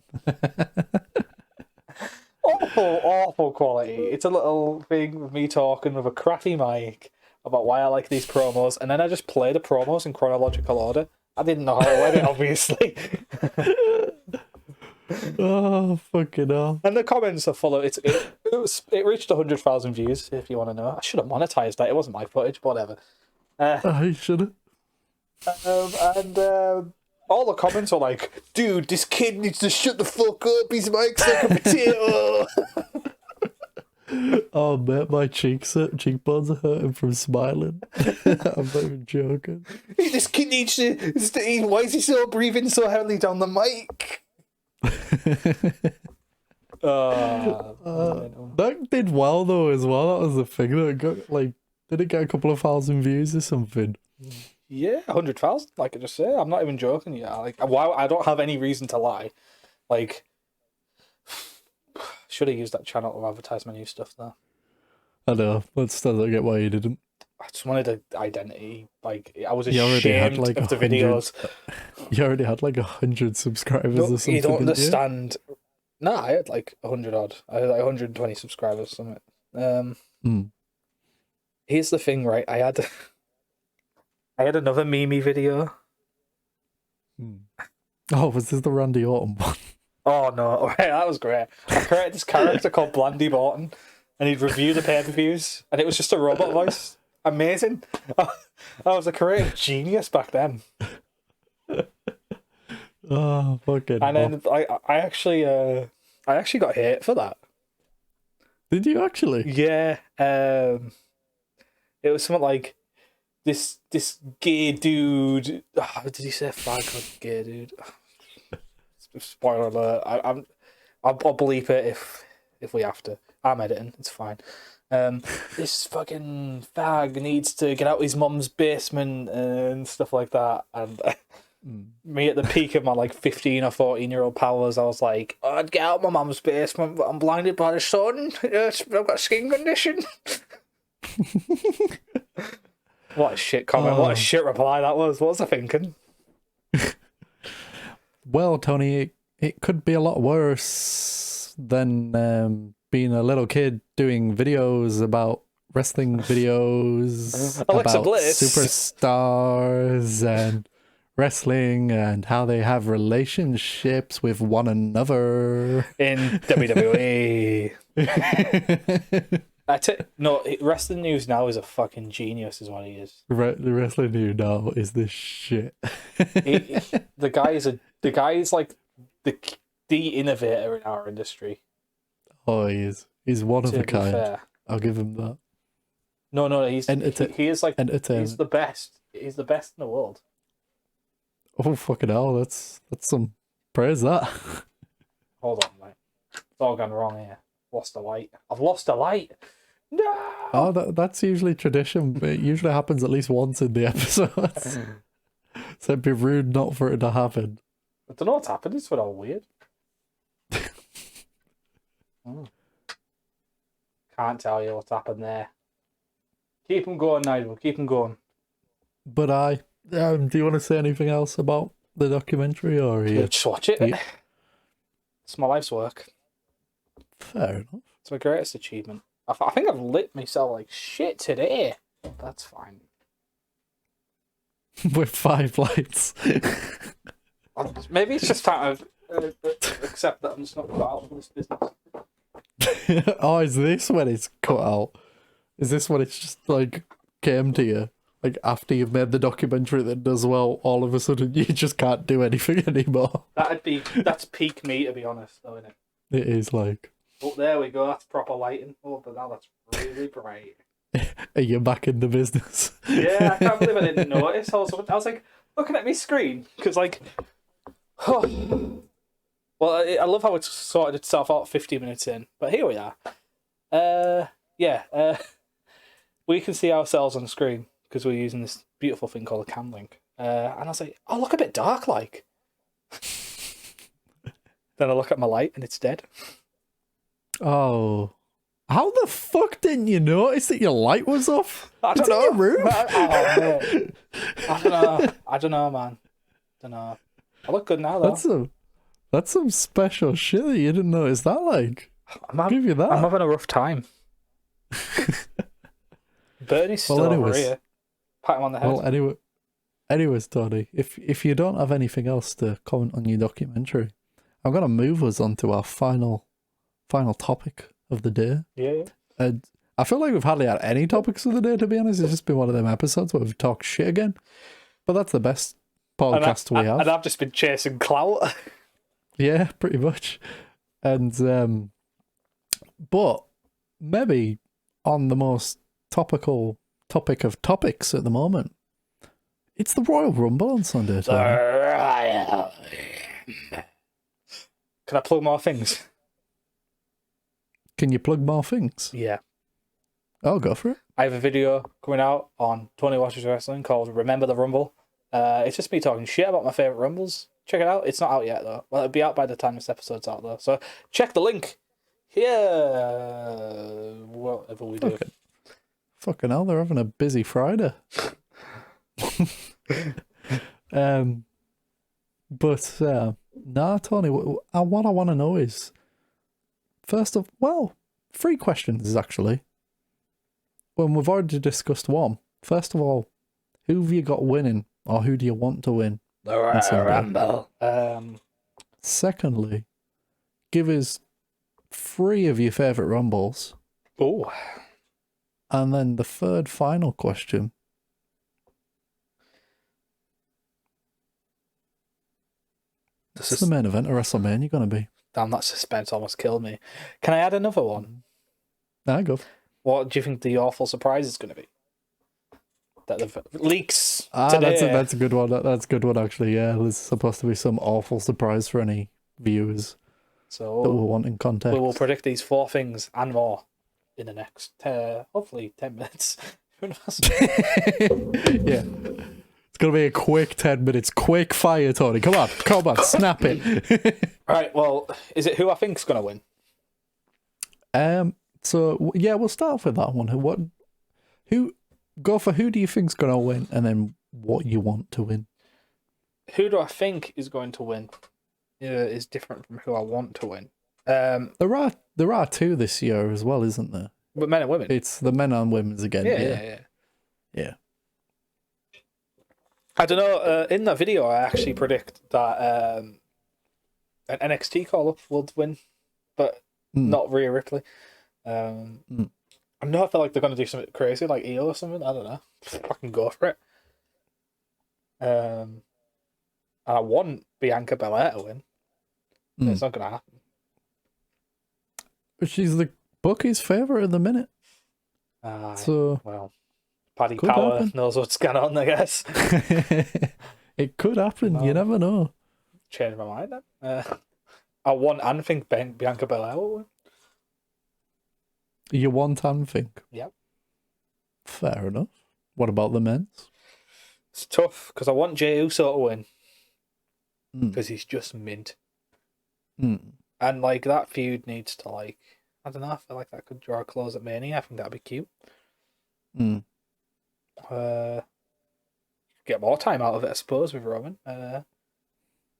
Awful quality. It's a little thing with me talking with a crappy mic about why I like these promos, and then I just play the promos in chronological order. I didn't know how to edit, obviously. Oh, fucking hell. And the comments are full of it reached 100,000 views, if you want to know. I should have monetized that. It wasn't my footage, but whatever. I should have. All the comments are like, dude, this kid needs to shut the fuck up. His mic's like a potato. Oh, man, my cheekbones are hurting from smiling. I'm not even joking. This kid needs to... Why is he so breathing so heavily down the mic? That did well, though, as well. That was the thing. That got, did it get a couple of thousand views or something? Yeah, 100,000, like I just said. I'm not even joking. Yeah, I don't have any reason to lie. Should have used that channel to advertise my new stuff there. I know, but still don't get why you didn't. I just wanted an identity. I was ashamed of the videos. You already had 100 subscribers or something. You don't understand. No, I had 100 odd. I had 120 subscribers or something. Here's the thing, right? I had another Mimi video. Oh, was this the Randy Orton one? Oh no, right, that was great. I created this character called Blandy Borton, and he'd review the pay-per-views, and it was just a robot voice. Amazing. I was a creative genius back then. Oh, fucking. And then I actually got hate for that. Did you actually? Yeah. It was something like this gay dude. Did he say fag or gay dude? Spoiler alert. I'll bleep it if we have to. I'm editing. It's fine. This fucking fag needs to get out of his mum's basement and stuff like that. And me at the peak of my 15 or 14-year-old powers, I was like, I'd get out of my mum's basement, but I'm blinded by the sun. I've got a skin condition. What a shit comment. What a shit reply that was. What was I thinking? Well, Tony, it could be a lot worse than being a little kid doing videos about wrestling videos, Alexa about Bliss. superstars and wrestling and how they have relationships with one another. In WWE. Wrestling news now is a fucking genius, is what he is. The wrestling dude now is this shit. The guy is like the innovator in our industry. Oh, he is. He's one of a kind. Fair. I'll give him that. No, he is like he's the best. He's the best in the world. Oh, fucking hell, that's some praise, that. Hold on, mate. It's all gone wrong here. Lost a light. I've lost a light. No. Oh, that's usually tradition. It usually happens at least once in the episodes. So it'd be rude not for it to happen. I don't know what's happened. It's all weird. Can't tell you what's happened there. Keep them going, Nigel. Keep them going. But do you want to say anything else about the documentary, or just watch it? Yeah. It's my life's work. Fair enough. It's my greatest achievement. I think I've lit myself like shit today. That's fine. With 5 lights. Maybe it's just time to accept that I'm just not cut out for this business. Oh, is this when it's cut out? Is this when it's just like came to you? Like after you've made the documentary that does well, all of a sudden you just can't do anything anymore. That's peak me, to be honest, though, isn't it? It is like. Oh, there we go. That's proper lighting. Oh, but now that's really bright. Are you back in the business? Yeah, I can't believe I didn't notice. I was like looking at my screen because like, well, I love how it's sorted itself out 50 minutes in, but here we are. We can see ourselves on the screen because we're using this beautiful thing called a cam link. And I was like, oh, look a bit dark, like. Then I look at my light and it's dead. Oh. How the fuck didn't you notice that your light was off? I don't It's in know. your room? I don't know, man. Don't know. I look good now, though. That's some special shit that you didn't notice that, like. Give you that. I'm having a rough time. Bernie's still over here. Pat him on the head. Well, anyways, Tony, if you don't have anything else to comment on your documentary, I'm going to move us on to our final topic of the day. Yeah. And I feel like we've hardly had any topics of the day, to be honest. It's just been one of them episodes where we've talked shit again. But that's the best podcast we have. And I've just been chasing clout. Yeah, pretty much. And but maybe on the most topical topic of topics at the moment, it's the Royal Rumble on Sunday, Tony. Can I plug more things? Can you plug more things? Yeah. Oh, go for it. I have a video coming out on Tony Watches Wrestling called Remember the Rumble. It's just me talking shit about my favourite Rumbles. Check it out. It's not out yet, though. Well, it'll be out by the time this episode's out, though. So check the link here. Whatever we do. Fucking hell, they're having a busy Friday. But nah, Tony, what I want to know is, first of, well, 3 questions actually. When we've already discussed one. First of all, who have you got winning, or who do you want to win? The Royal Rumble. Secondly, give us 3 of your favourite Rumbles. Oh. And then the third final question. This is the main event of WrestleMania going to be. Damn, that suspense almost killed me. Can I add another one? Nah, go. What do you think the awful surprise is going to be? That the leaks today. That's a good one. That's a good one, actually. Yeah, there's supposed to be some awful surprise for any viewers that will want in context. We will predict these 4 things and more in the next, hopefully, 10 minutes. Who knows? Yeah. It's going to be a quick 10 minutes. Quick fire, Tony. Come on, snap it. Right, well, is it who I think's going to win? So, yeah, we'll start off with that one. Who do you think's going to win, and then what you want to win? Who do I think is going to win? is different from who I want to win. There are two this year as well, isn't there? But men and women. It's the men and women's again. Yeah. Yeah. I don't know. In that video, I actually predict that an NXT call-up will win, but not Rhea Ripley. I know I feel like they're going to do something crazy, like Io or something. I don't know. Fucking go for it. And I want Bianca Belair to win. But it's not going to happen. But she's the bookies' favourite at the minute. So well, Paddy Power happen. knows what's going on, I guess. It could happen. You never know. Change my mind then. I want and think Bianca Belair will win. You want and think? Yep. Fair enough. What about the men's? It's tough because I want Jey Uso to win because he's just mint. And like that feud needs to I don't know. I feel like that could draw a close at Mania. I think that'd be cute. Get more time out of it, I suppose, with Roman.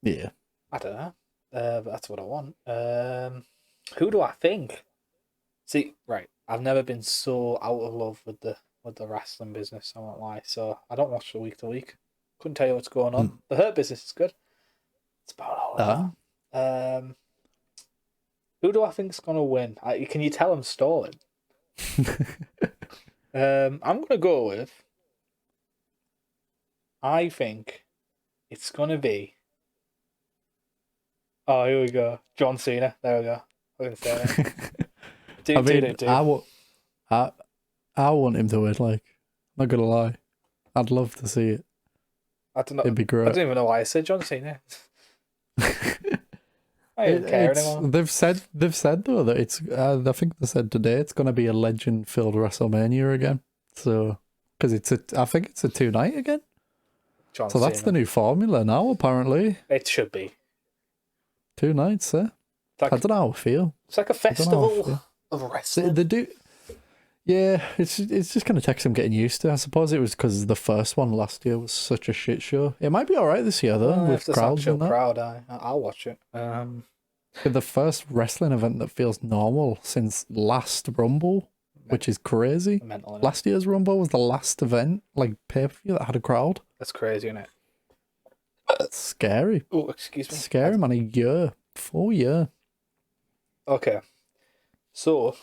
Yeah. I don't know. But that's what I want. Who do I think? See, right. I've never been so out of love with the wrestling business. I won't lie. So I don't watch the week to week. Couldn't tell you what's going on. The Hurt Business is good. It's about all of that. Who do I think's gonna win? Can you tell I'm stalling? I'm gonna go with. I think it's gonna be. Oh, here we go. John Cena. There we go. I'm gonna say it. I want him to win. Like, not gonna lie, I'd love to see it. I don't know. It'd be great. I don't even know why I said John Cena. I don't care anymore. They've said though that it's. I think they said today it's gonna be a legend-filled WrestleMania again. So, because I think it's a 2-night again. John so that's Cena. the new formula now. Apparently, it should be 2 nights. I don't know how I feel. It's like a festival of wrestling. They do. Yeah, it's just going to take some getting used to. I suppose it was because the first one last year was such a shit show. It might be all right this year though, with crowds and that. Crowd, I'll watch it. The first wrestling event that feels normal since last Rumble, which is crazy. Mental, last year's Rumble was the last event, like pay-per-view, that had a crowd. That's crazy, isn't it? It's scary. Oh, excuse me. Scary, man. A year. 4 year. Okay. So,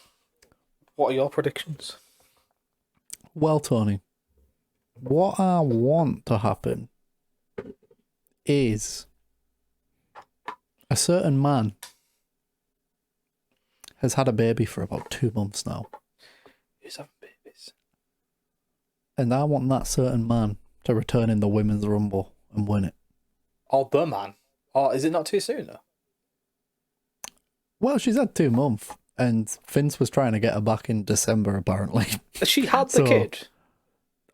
what are your predictions? Well, Tony, what I want to happen is a certain man has had a baby for about 2 months now. Who's having babies? And I want that certain man to return in the Women's Rumble and win it. Oh, the man. Oh, is it not too soon, though? Well, she's had 2 months, and Vince was trying to get her back in December, apparently. She had the kid?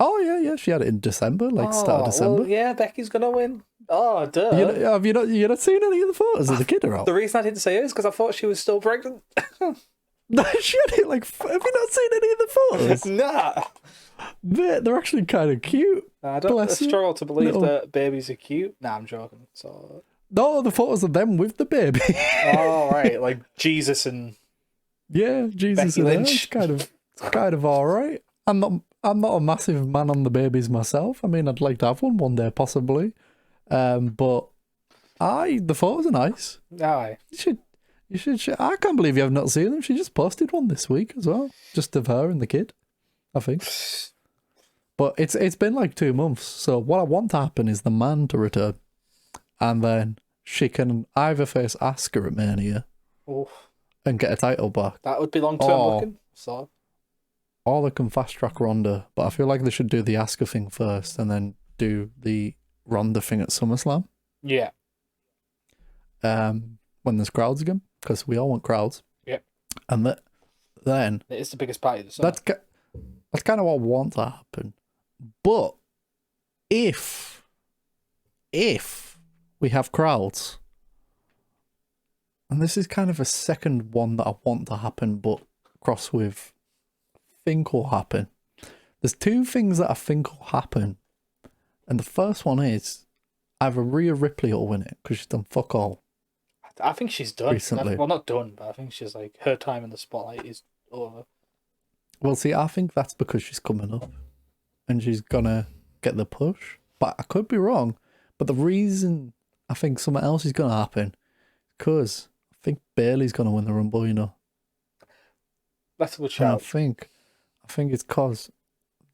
Oh, yeah, she had it in December, start of December. Well, yeah, Becky's going to win. Oh, duh. Have you not seen any of the photos of the kid around? The reason I didn't say it is because I thought she was still pregnant. No, she had it have you not seen any of the photos? Nah. They're actually kind of cute. I struggle to believe that babies are cute. Nah, I'm joking. So. No, the photos of them with the baby. Oh, right. Like Jesus and... Yeah, Jesus Becky and Lynch. It's kind of all right. I'm not a massive man on the babies myself. I mean, I'd like to have one day, possibly. But the photos are nice. Aye. You should. I can't believe you have not seen them. She just posted one this week as well, just of her and the kid, I think. But it's been like 2 months. So what I want to happen is the man to return, and then she can either face Asuka at Mania, and get a title back. That would be long-term looking. So. Or they can fast-track Ronda, but I feel like they should do the Asuka thing first, and then do the Ronda thing at SummerSlam. Yeah. When there's crowds again, because we all want crowds. Yeah. And then it is the biggest party of the summer. That's kind of what I want to happen. But if we have crowds, and this is kind of a second one that I want to happen, but cross with think will happen. There's 2 things that I think will happen. And the first one is either Rhea Ripley will win it because she's done fuck all. I think she's done. recently. Well, not done, but I think she's like, her time in the spotlight is over. Well, see, I think that's because she's coming up and she's gonna get the push. But I could be wrong. But the reason I think something else is gonna happen, because I think Bailey's gonna win the Rumble, you know. That's a good And I shout. think it's because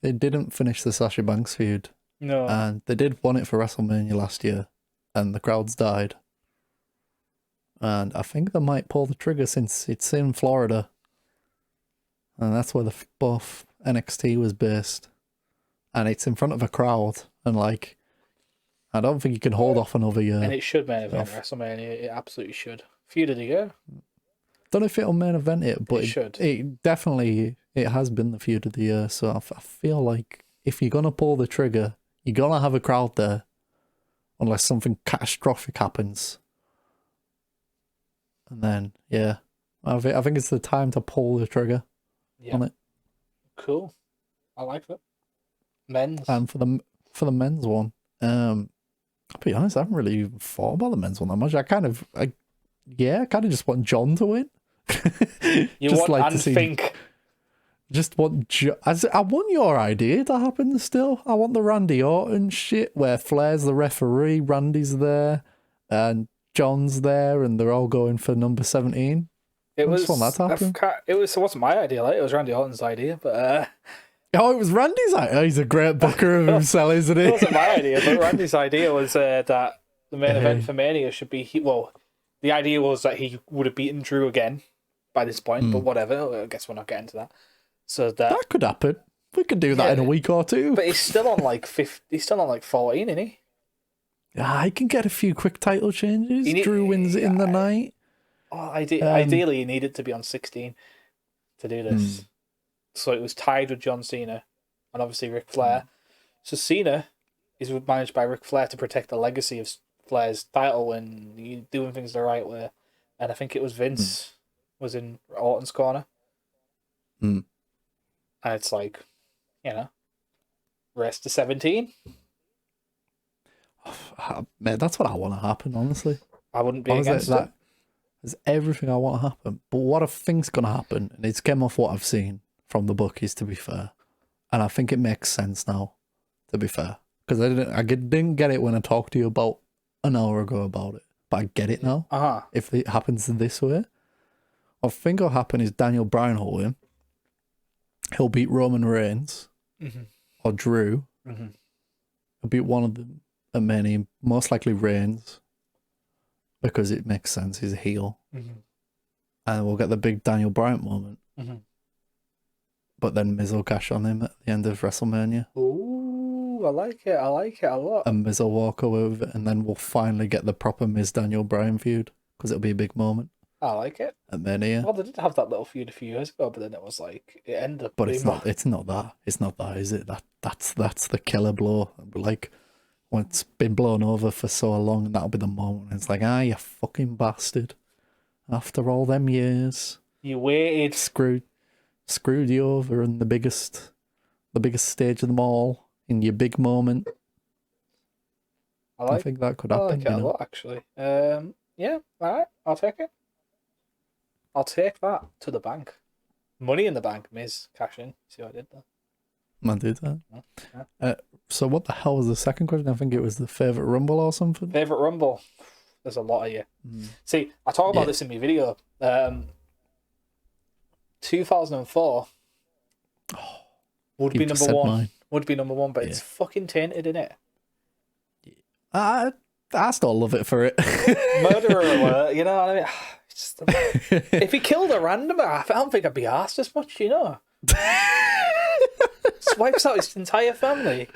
they didn't finish the Sasha Banks feud. No. And they did want it for WrestleMania last year, and the crowds died. And I think they might pull the trigger since it's in Florida. And that's where the both NXT was based. And it's in front of a crowd. And like, I don't think you can hold off another year. And it should main event WrestleMania. It absolutely should. Feud of the year. Don't know if it'll main event it, but It should. It definitely, it has been the feud of the year. So I feel like if you're going to pull the trigger, you're going to have a crowd there. Unless something catastrophic happens. And then, yeah, I think it's the time to pull the trigger on it. Cool. I like that. Men's. And for the men's one, I'll be honest, I haven't really even thought about the men's one that much. I kind of just want John to win. You just want like and to see, think. just want I want your idea to happen still. I want the Randy Orton shit where Flair's the referee, Randy's there, and John's there, and they're all going for number 17. It was. That happened. It wasn't my idea. Like, it was Randy Orton's idea, but Oh, it was Randy's idea. Oh, he's a great booker of himself, isn't he? it wasn't my idea. But Randy's idea was that the main event for Mania should be the idea was that he would have beaten Drew again by this point, but whatever. I guess we're not getting to that. So that could happen. We could do that in a week or two. But he's still on like 50. He's still on like 14, isn't he? Yeah, I can get a few quick title changes. Drew wins it in the night. Oh, ideally, he needed to be on 16 to do this. So it was tied with John Cena and obviously Ric Flair. So Cena is managed by Ric Flair to protect the legacy of Flair's title when doing things the right way. And I think it was Vince was in Orton's corner. And it's like, rest to 17. Man, that's what I want to happen, honestly. I wouldn't be against it. There's everything I want to happen. But what I think's going to happen, and it's came off what I've seen from the book, is to be fair. And I think it makes sense now, to be fair. Because I didn't get it when I talked to you about an hour ago about it. But I get it now. If it happens this way. What I think will happen is Daniel Bryan will win. He'll beat Roman Reigns. Or Drew. He'll beat one of them. And many, most likely Reigns, because it makes sense. He's a heel, and we'll get the big Daniel Bryan moment. But then Miz will cash on him at the end of WrestleMania. Ooh, I like it. I like it a lot. And Miz will walk away with it, and then we'll finally get the proper Miz Daniel Bryan feud because it'll be a big moment. I like it. At Mania. Well, they did have that little feud a few years ago, but then it was like it ended up. But it's not. It's not that. It's not that, is it? That's the killer blow. Like. When it's been blown over for so long, and that'll be the moment. It's like, you fucking bastard. After all them years. You waited. Screwed you over in the biggest stage of them all, in your big moment. I think that could happen. I like it a lot, actually. Yeah, alright, I'll take it. I'll take that to the bank. Money in the bank, Miz, cash in. See what I did there? I did that. So what the hell was the second question? I think it was the favourite Rumble or something. Favourite Rumble? There's a lot of you. See, I talk about this in my video. 2004 would be number one. Mine. Would be number one, but it's fucking tainted, isn't it? I still love it for it. Murderer alert, you know what I mean? It's just, if he killed a randomer, I don't think I'd be asked as much, you know. Wipes out his entire family.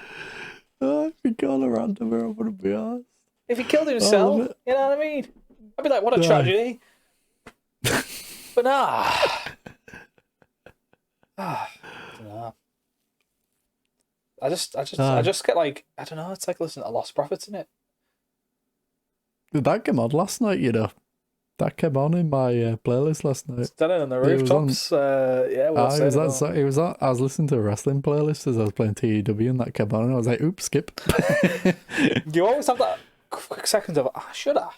If he killed a randomer, I wouldn't be asked. If he killed himself, you know what I mean? I'd be like, what a tragedy. But nah. I don't know. I just get like, I don't know, it's like listening to Lost Prophets, isn't it? That came on last night, you know. That came on in my playlist last night. Standing on the rooftops. I was listening to a wrestling playlist as I was playing TEW, and that came on, and I was like, oops, skip. You always have that quick second of, should I?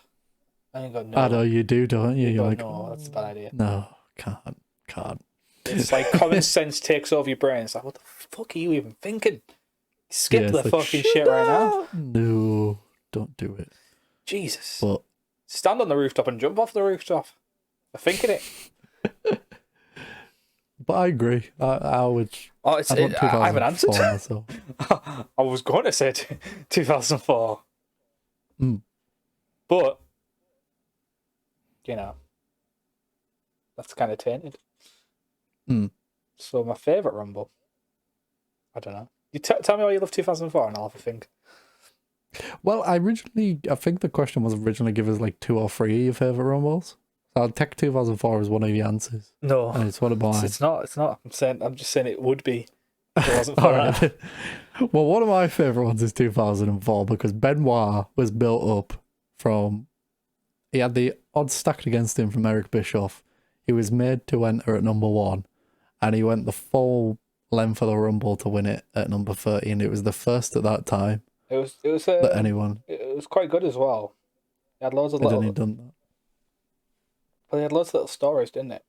And you go, no. I know you do, don't you? You're go, like, no, that's a bad idea. no, can't. It's like common sense takes over your brain. It's like, what the fuck are you even thinking? Skip Yeah, the it's like, fucking shit right now. No, don't do it. Jesus. But Stand on the rooftop and jump off the rooftop. I'm thinking it. but I agree. I would. Oh, I haven't answered. myself. I was going to say 2004. But, you know, that's kind of tainted. So my favourite Rumble, I don't know. You tell me why you love 2004 and I'll have a think. Well, I think the question was originally give us like 2 or 3 of your favourite Rumbles. So I'll take 2004 as one of the answers. No. And it's one of mine. It's not. I'm just saying it would be if it wasn't for All right. that. Well, one of my favourite ones is 2004 because Benoit was built up from... He had the odds stacked against him from Eric Bischoff. He was made to enter at number 1 and he went the full length of the Rumble to win it at number 13. It was the first at that time. It was that anyone. It was quite good as well. It had loads of little. Done that. But it had loads of little stories, didn't it?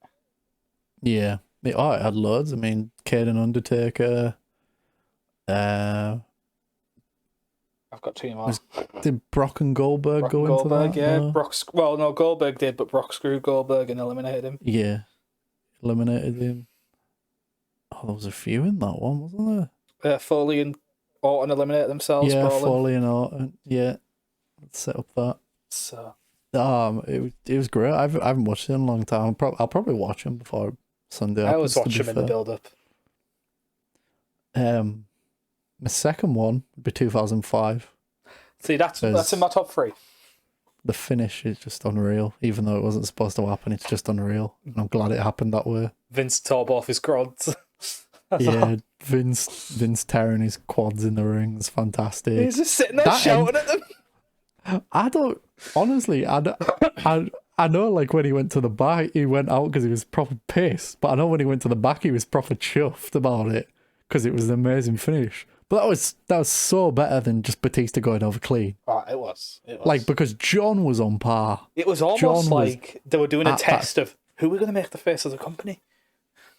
Yeah. It had loads. I mean, Kane and Undertaker. I've got 2 more. Did Brock and Goldberg go into Goldberg, that? yeah. No? No, Goldberg did, but Brock screwed Goldberg and eliminated him. Yeah. Eliminated him. Oh, there was a few in that one, wasn't there? Foley and Orton eliminated themselves. Yeah, brawling. Foley and Orton. Yeah. Let's set up that. So. It was great. I haven't watched it in a long time. I'll probably watch them before Sunday. I always watch them in the build-up. My second one would be 2005. See, that's in my top 3. The finish is just unreal. Even though it wasn't supposed to happen, it's just unreal. And I'm glad it happened that way. Vince tore off his quads. Yeah, Vince tearing his quads in the ring is fantastic. He's just sitting there shouting at them. I don't... Honestly, I know, like, when he went to the back, he went out because he was proper pissed. But I know when he went to the back, he was proper chuffed about it because it was an amazing finish. But that was so better than just Batista going over clean. Oh, it was. Like, because John was on par. It was almost like they were doing a test of who we're going to make the face of the company.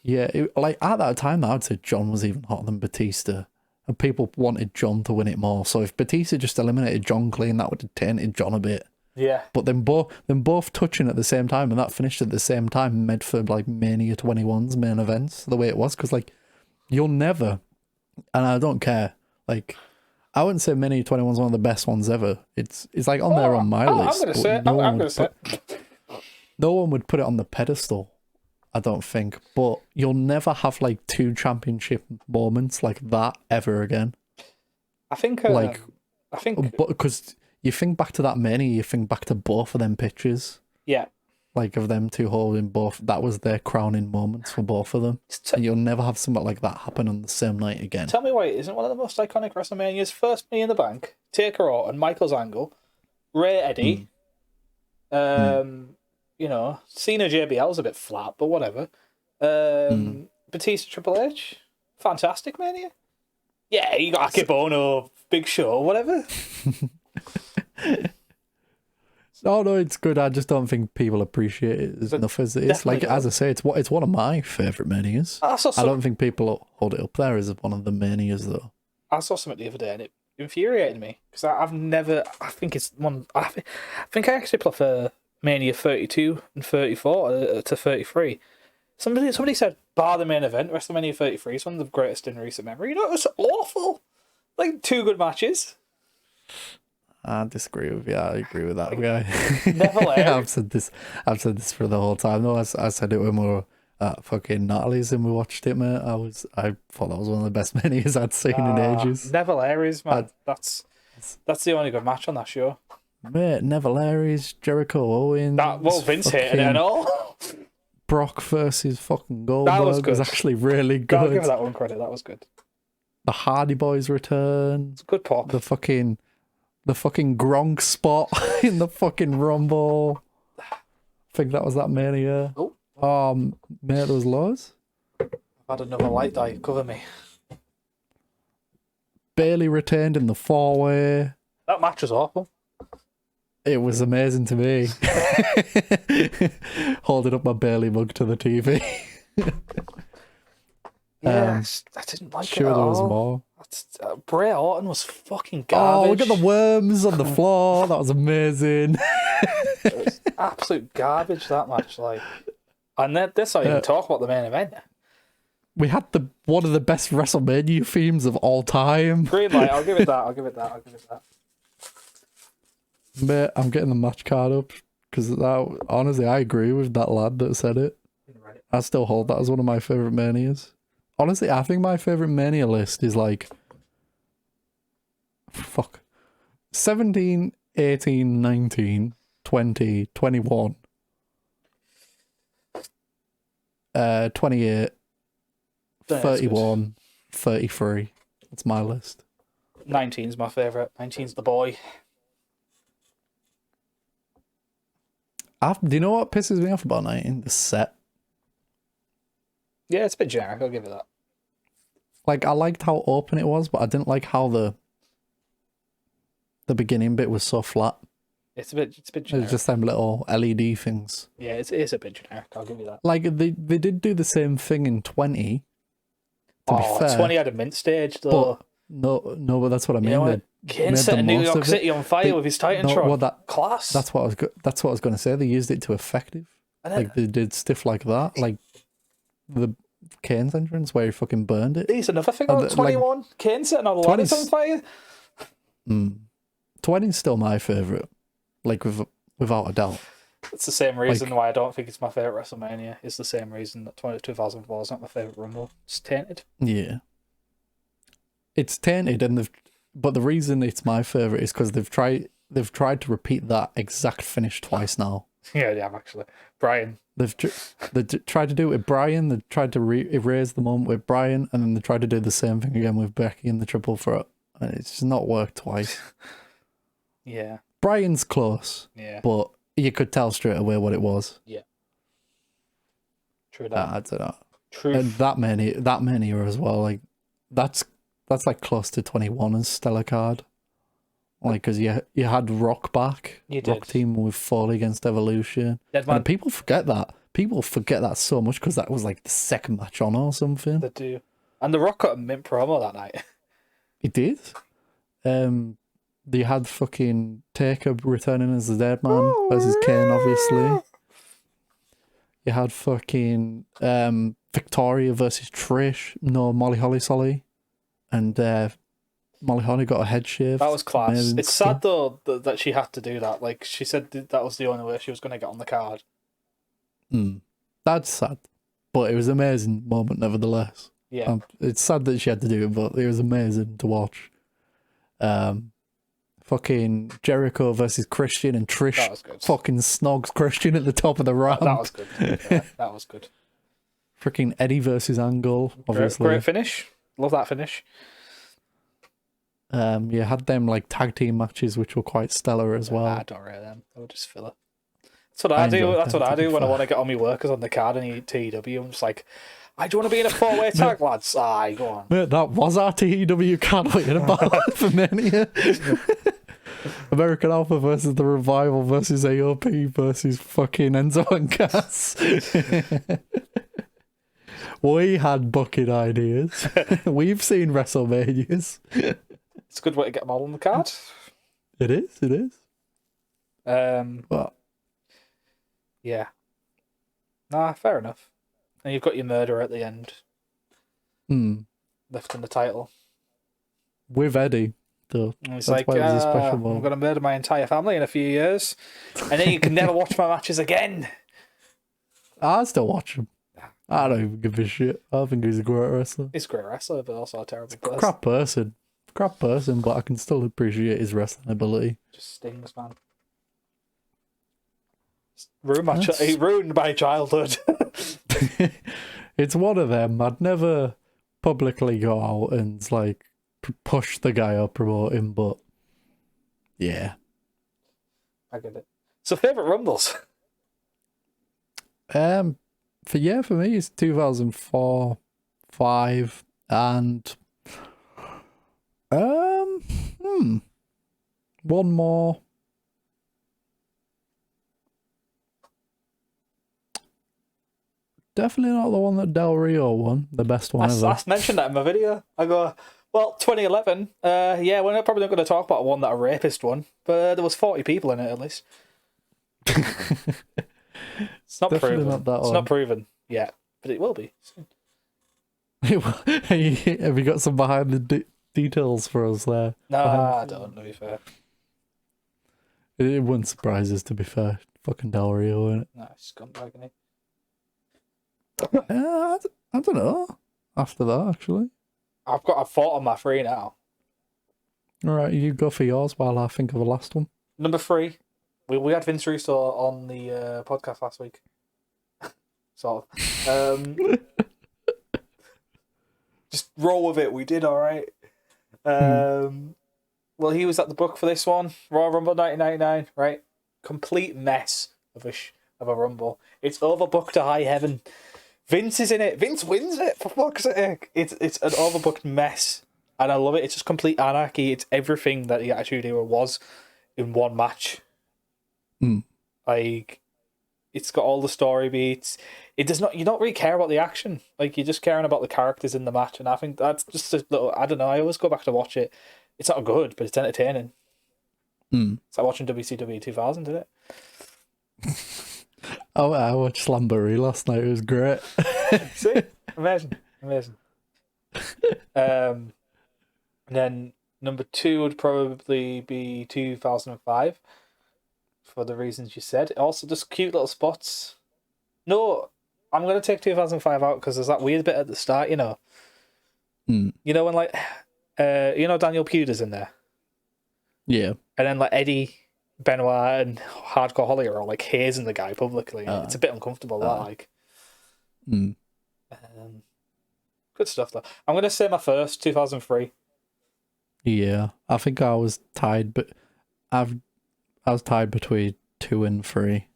Yeah, like, at that time, I'd say John was even hotter than Batista. And people wanted John to win it more. So if Batista just eliminated John clean, that would have tainted John a bit. Yeah. But then both touching at the same time, and that finished at the same time, made for, like, Mania 21's main events, the way it was. Because, like, you'll never... And I don't care. Like, I wouldn't say Mania 21's one of the best ones ever. It's like on there on my list. I'm going to say it. No one would put it on the pedestal, I don't think. But you'll never have, like, 2 championship moments like that ever again. I think... But because you think back to that Mania, you think back to both of them pictures. Yeah. Like, of them 2 holding both. That was their crowning moments for both of them. And you'll never have something like that happen on the same night again. Tell me why it isn't one of the most iconic WrestleManias. First Money in the Bank, Taker Orton, Michael's Angle, Ray Eddie, you know, Cena JBL's a bit flat, but whatever. Batista Triple H, fantastic Mania. Yeah, you got Akibono, Big Show, whatever. No, it's good. I just don't think people appreciate it as enough as it is. Like, as I say, it's one of my favourite Manias. I don't think people hold it up there as one of the Manias, though. I saw something the other day and it infuriated me because I've never... I think it's one... I think I actually prefer Mania 32 and 34 to 33. Somebody said, bar the main event, WrestleMania 33 is one of the greatest in recent memory. You know, it was awful. Like, 2 good matches. I disagree with you. I agree with that guy. Never I've said this for the whole time. No, I said it when we were at fucking Natalie's and we watched it, mate. I thought that was one of the best Manias I'd seen in ages. Neville Aries, man. That's the only good match on that show. Mate, Neville Aries, Jericho Owens. Vince hated it and all. Brock versus fucking Goldberg was actually really good. I'll give that one credit. That was good. The Hardy Boys return. It's a good pop. The fucking Gronk spot in the fucking Rumble. I think that was that Mania. Mate, there was loads. I've had another light dye cover me. Bailey retained in the 4-way. That match was awful. It was amazing to me. Holding up my Bailey mug to the TV. Yes, I didn't like Sure, it at there was all. more. Bray Orton was fucking garbage. Oh, look at the worms on the floor. That was amazing. It was absolute garbage, that match. Like, and let's not even talk about the main event. We had one of the best WrestleMania themes of all time. Green light. I'll give it that. I'll give it that. Mate, I'm getting the match card up because honestly, I agree with that lad that said it. I still hold that as one of my favorite manias. Honestly, I think my favorite mania list is like 17, 18, 19, 20, 21, 28, 31, 33. That's my list. 19's my favourite. 19's the boy. Do you know what pisses me off about 19? The set. Yeah, it's a bit generic. I'll give it that. Like, I liked how open it was, but I didn't like how the beginning bit was so flat. It's a bit generic. It's just them little LED things. Yeah, it is a bit generic. I'll give you that. Like, they did do the same thing in 20. To be fair, 20 had a mint stage though. But but that's what I mean. You know what? Kane set New York City on fire with his Titantron. Class. That's what I was going to say. They used it to effective. Like they did stuff like that, like the Kane's entrance where he fucking burned it. Here's another thing on 21. Like, Kane setting all the ladders on fire. 20's still my favourite, like without a doubt. It's the same reason why I don't think it's my favourite WrestleMania. It's the same reason that 2004 is not my favourite Rumble. It's tainted. Yeah. It's tainted, but the reason it's my favourite is because they've tried to repeat that exact finish twice now. Yeah, they have actually. Brian. They tried to do it with Brian. They tried to erase the moment with Brian, and then they tried to do the same thing again with Becky in the triple threat, and it's just not worked twice. Yeah. Brian's close. Yeah. But you could tell straight away what it was. Yeah. True that. I don't know. True. And that many are as well. Like that's like close to 21 as Stellar Card. Like, because you had Rock back. You did. Rock team with Foley against Evolution. And people forget that. People forget that so much because that was like the second match on or something. They do. And The Rock got a mint promo that night. He did. They had fucking Taker returning as the Dead Man versus Kane, obviously. You had fucking Victoria versus Trish. No, Molly Holly Solly. And Molly Holly got a head shave. That was class. It's sad though that she had to do that. Like, she said that was the only way she was going to get on the card. That's sad. But it was an amazing moment nevertheless. Yeah. It's sad that she had to do it, but it was amazing to watch. Fucking Jericho versus Christian, and Trish fucking snogs Christian at the top of the ramp. That was good. Yeah, that was good. Freaking Eddie versus Angle, obviously. Great finish. Love that finish. You had them like tag team matches, which were quite stellar as well. I don't rate them. They were just filler. That's what I do. That's what I do when I want to get on my workers on the card and TEW. I'm just like, do you want to be in a four-way tag, lads? Aye, go on. Mate, that was our TEW card in about for Mania. American Alpha versus the Revival versus AOP versus fucking Enzo and Cass. We had booking ideas. We've seen WrestleManias. It's a good way to get them all on the card. It is. But yeah. Nah, fair enough. And you've got your murder at the end. Lifting the title. With Eddie, though. And it's like, I'm going to murder my entire family in a few years. And then you can never watch my matches again. I still watch him. I don't even give a shit. I think he's a great wrestler. He's a great wrestler, but also a terrible person. Crap person, but I can still appreciate his wrestling ability. Just stings, man. He ruined my childhood. It's one of them. I'd never publicly go out and like push the guy or promote him, but yeah. I get it. So, favourite Rumbles? For me, it's 2004, 5, and one more. Definitely not the one that Del Rio won, the best one ever. I mentioned that in my video. I go, well, 2011. Yeah, we're probably not going to talk about one that a rapist won, but there was 40 people in it at least. It's not Definitely proven. not that It's one. not proven yet, but it will be soon. Have you got some behind the details for us there? Nah, I don't, to be fair. It wouldn't surprise us, to be fair. Fucking Del Rio, innit? Nah, scumbag, innit? I don't know. After that, actually. I've got a thought on my three now. All right, you go for yours while I think of the last one. Number 3. We had Vince Russo on the podcast last week. Sort of. Just roll with it. We did all right. Well, he was at the book for this one. Royal Rumble 1999, right? Complete mess of a Rumble. It's overbooked to high heaven. Vince is in it. Vince wins it, for fuck's sake. It's an overbooked mess. And I love it. It's just complete anarchy. It's everything that the Attitude Era was in one match. Like, it's got all the story beats. It does not. You don't really care about the action. Like, you're just caring about the characters in the match. And I think that's just a little. I don't know. I always go back to watch it. It's not good, but it's entertaining. It's like watching WCW 2000, isn't it? Oh, I watched Slamboree last night. It was great. See, amazing. And then number 2 would probably be 2005. For the reasons you said. Also, just cute little spots. No, I'm going to take 2005 out because there's that weird bit at the start, you know. You know, when, like, Daniel Puder's in there? Yeah. And then, like, Eddie, Benoit, and Hardcore Holly are all, like, hazing the guy publicly. It's a bit uncomfortable, like. Good stuff, though. I'm going to say my first, 2003. Yeah. I think I was tied, but I was tied between 2 and 3.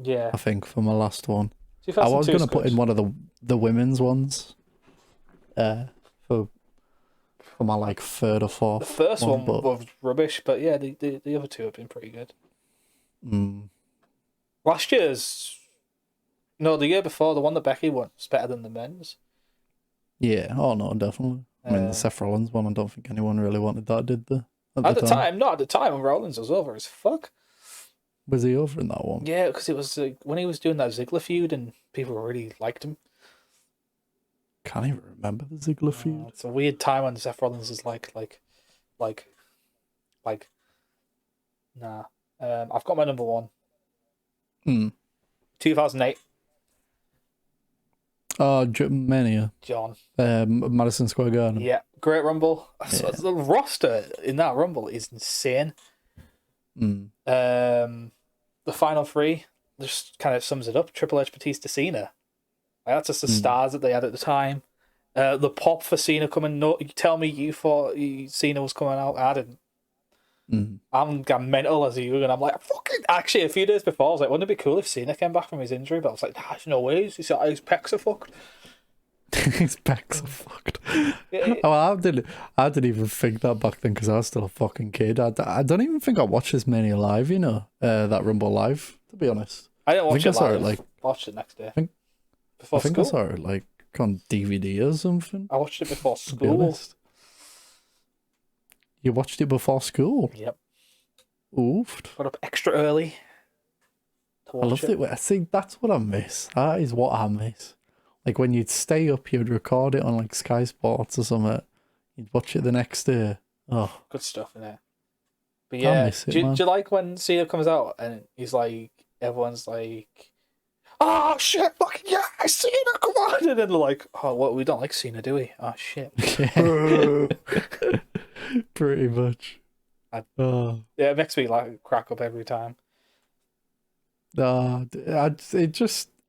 Yeah. I think for my last one. I was going to put in one of the women's ones. For my like 3rd or 4th. The first one was rubbish, but yeah, the other 2 have been pretty good. Last year's, no, the year before, the one that Becky won was better than the men's. Yeah. Oh no, definitely. I mean, the Seth Rollins one. I don't think anyone really wanted that, did they? At the time, not at the time when Rollins was over as fuck. Was he over in that one? Yeah, because it was when he was doing that Ziggler feud and people really liked him. Can't even remember the Ziggler feud. It's a weird time when Seth Rollins is like, nah. I've got my number 1. 2008. Oh, Mania. John. Madison Square Garden. Yeah, great Rumble. Yeah. The roster in that Rumble is insane. The final 3 just kind of sums it up. Triple H, Batista, Cena. Like, that's just the stars that they had at the time. The pop for Cena coming. No, you tell me you thought Cena was coming out. I didn't. I'm mental as you, and I'm like, fucking. Actually, a few days before, I was like, wouldn't it be cool if Cena came back from his injury? But I was like, nah, there's no way. His pecs are fucked. His pecs are fucked. I didn't even think that back then because I was still a fucking kid. I don't even think I watched this Mania live. You know, that Rumble live. To be honest, I didn't watch it live. Like, watched it next day. I think I saw it like on DVD or something. I watched it before school. You watched it before school? Yep. Oofed. Got up extra early to watch I loved it. See, that's what I miss. That is what I miss. Like when you'd stay up, you'd record it on like Sky Sports or something. You'd watch it the next day. Oh, good stuff in there. But yeah, do you like when Cena comes out and he's like, everyone's like, oh shit, fucking yeah, Cena, come on! And then they're like, oh, what? We don't like Cena, do we? Oh shit. Pretty much. Yeah, it makes me like crack up every time.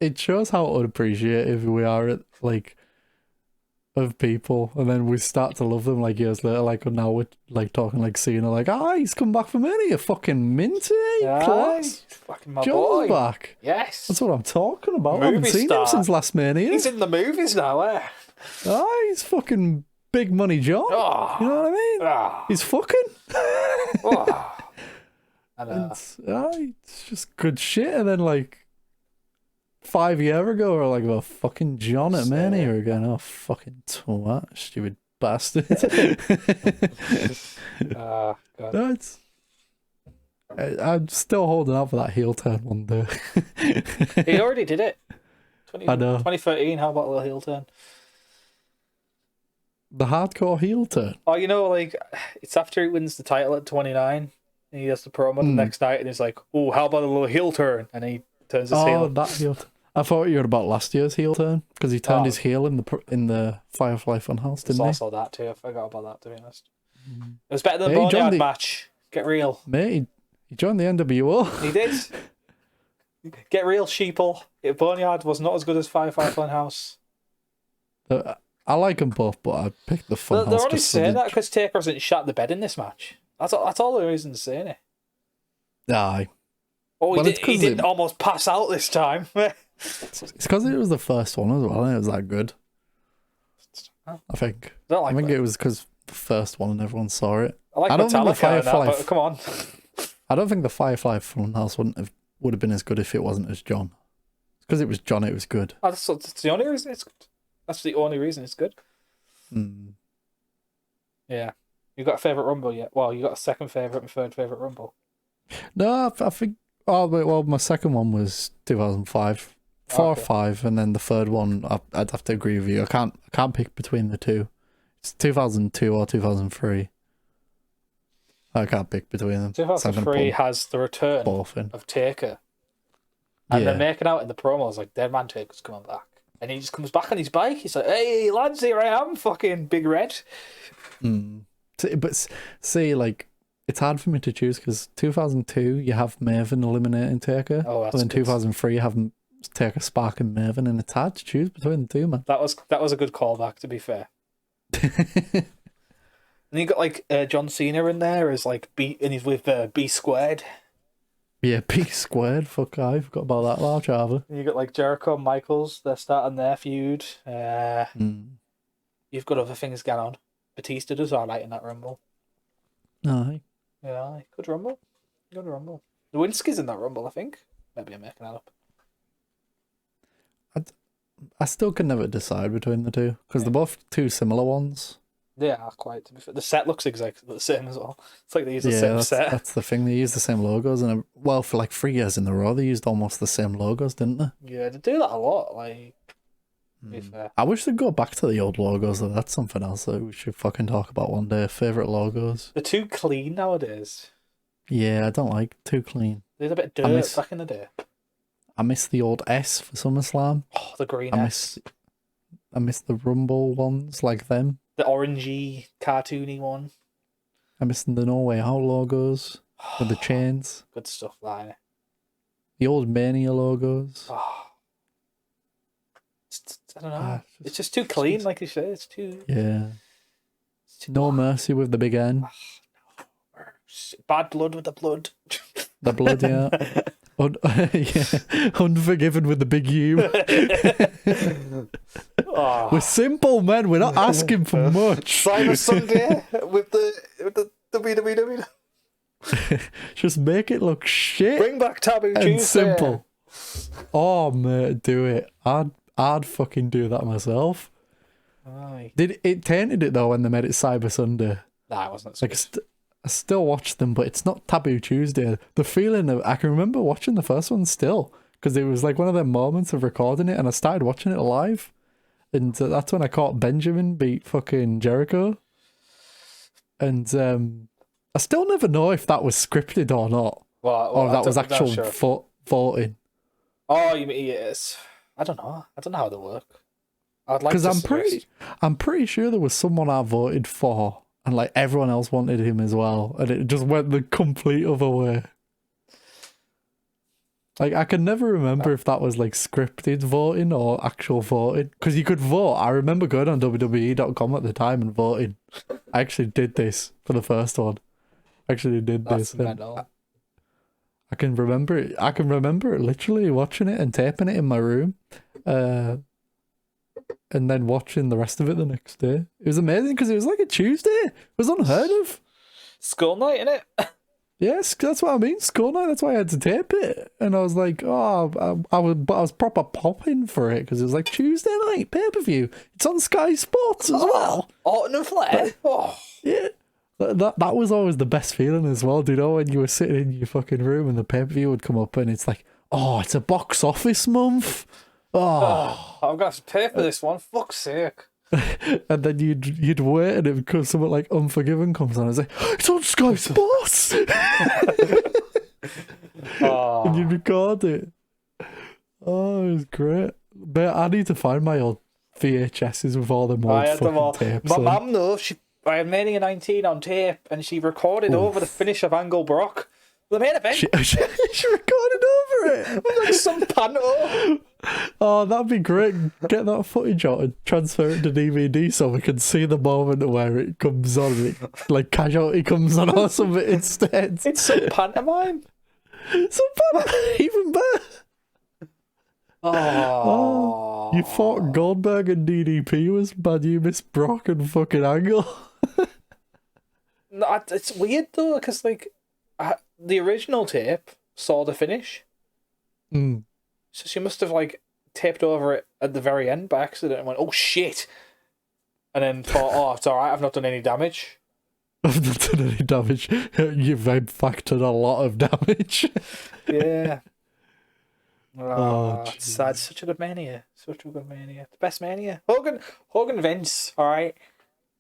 It shows how unappreciative we are at like of people, and then we start to love them like years later. Like now we're like talking like Cena, like he's come back from any fucking minty class. Fucking my John's boy. back. Yes, that's what I'm talking about. I haven't seen him since last Mania. He's in the movies now, he's fucking big money John. Oh. You know what I mean? He's fucking. I know. It's just good shit, and then like 5 years ago, or like about fucking John at Mania again. Oh, fucking twat, stupid bastard. God. No, I'm still holding out for that heel turn one day. He already did it. I know. 2013, how about a little heel turn? The hardcore heel turn. Oh, like, it's after he wins the title at 29, and he has the promo the next night, and he's like, oh, how about a little heel turn? And he turns his heel. Oh, that heel turn. I thought you were about last year's heel turn, because he turned his heel in the Firefly Funhouse, didn't he? It's also that too. I forgot about that, to be honest. It was better than the Boneyard match. Get real. Mate, he joined the NWO. He did. Get real, sheeple. Boneyard was not as good as Firefly Funhouse. I like them both, but I picked the Funhouse. They're only saying that because Taker hasn't shot the bed in this match. That's all the reason to saying it. Aye. Oh, he didn't almost pass out this time. It's because it was the first one as well, and it was that good. I think. I think it was because the first one and everyone saw it. I don't think the Firefly. But come on. I don't think the Firefly Funhouse would have been as good if it wasn't as John. Because it was John, it was good. Oh, that's the only reason it's good. That's the only reason it's good. Yeah. You got a favourite Rumble yet? Well, you got a second favourite and third favourite Rumble. No, I think. Oh, well, my second one was 2005. 4 or 5, and then the third one, I'd have to agree with you. I can't pick between the two. It's 2002 or 2003. I can't pick between them. 2003 has the return of Taker. And they're making out in the promos like Dead Man Taker's coming back. And he just comes back on his bike. He's like, hey, lads, here I am, fucking Big Red. But see, like, it's hard for me to choose because 2002, you have Maven eliminating Taker. Oh, that's and then 2003, you have Taker, Spark, and Maven, and it's hard to choose between the two, man. That was a good callback, to be fair. And you got like John Cena in there as like and he's with B Squared. Yeah, B Squared. Fuck, I forgot about that large Java. And you got like Jericho and Michaels. They're starting their feud. You've got other things going on. Batista does alright in that Rumble. Aye. Yeah, good Rumble. Good Rumble. Lewinsky's in that Rumble, I think. Maybe I'm making that up. I still can never decide between the two because they're both two similar ones. They are quite, to be fair. The set looks exactly the same as well. It's like they use the same set. That's the thing. They use the same logos, and for like 3 years in a row, they used almost the same logos, didn't they? Yeah, they do that a lot. Like, to be fair. I wish they'd go back to the old logos, though. That's something else that we should fucking talk about one day. Favorite logos. They're too clean nowadays. Yeah, I don't like too clean. They had a bit of dirt back in the day. I miss the old S for SummerSlam. Oh, the green S. I miss the Rumble ones like them. The orangey, cartoony one. I miss the No Way Out logos with the chains. Good stuff, like. The old Mania logos. Oh. I don't know. It's just too clean, like you say. It's too... Yeah. No Mercy with the big N. Oh, no. Bad Blood with the blood. The blood, yeah. Unforgiven with the big U. We're simple, man. We're not asking for much. Cyber Sunday with the WWE. Just make it look shit. Bring back Taboo and Tuesday. Simple. Oh, mate, do it. I'd fucking do that myself. Aye. It tainted it though when they made it Cyber Sunday. Nah, it wasn't. Like I still watch them, but it's not Taboo Tuesday. The feeling of I can remember watching the first one still because it was like one of them moments of recording it, and I started watching it live, and that's when I caught Benjamin beat fucking Jericho, and I still never know if that was scripted or not, or if that was actual voting. Oh, you mean yes? I don't know. I don't know how they work. I'd like because I'm pretty sure there was someone I voted for. And like everyone else wanted him as well, and it just went the complete other way. Like I can never remember if that was like scripted voting or actual voting, because you could vote. I remember going on WWE.com at the time and voting. I actually did this for the first one. I can remember it. I can remember it literally watching it and taping it in my room. And then watching the rest of it the next day. It was amazing because it was like a Tuesday. It was unheard of. Skull night, innit? Yes, that's what I mean. School night. That's why I had to tape it, and I was like, oh, I was proper popping for it because it was like Tuesday night pay-per-view. It's on Sky Sports as well. Orton and Flair. Oh. Yeah. That was always the best feeling as well. Do you know when you were sitting in your fucking room and the pay-per-view would come up and it's like, oh, it's a box office month. Oh. I'm gonna have to pay for this one. Fuck's sake. And then you'd wait and it would come something like Unforgiven comes on. I was like, it's on Sky Sports. And you'd record it. Oh, it was great. But I need to find my old VHSs with all them old I had them all. tapes. My mum though, I had Mania 19 on tape and she recorded over the finish of Angle Brock. The main event. She recorded over it. Like some panto. Oh, that'd be great. Get that footage out and transfer it to DVD so we can see the moment where it comes on. And it, like Casualty comes on or something instead. It's some pantomime. Some pantomime, even better. Oh. You thought Goldberg and DDP was bad. You missed Brock and fucking Angle. No, it's weird though, because like the original tape saw the finish. Mm. So she must have like taped over it at the very end by accident and went, "Oh shit," and then thought, "Oh, it's all right. I've not done any damage." I've not done any damage. You've in fact done a lot of damage. Yeah. Oh, it's sad. Such a good mania. Such a good mania. The best mania. Hogan Vince. All right.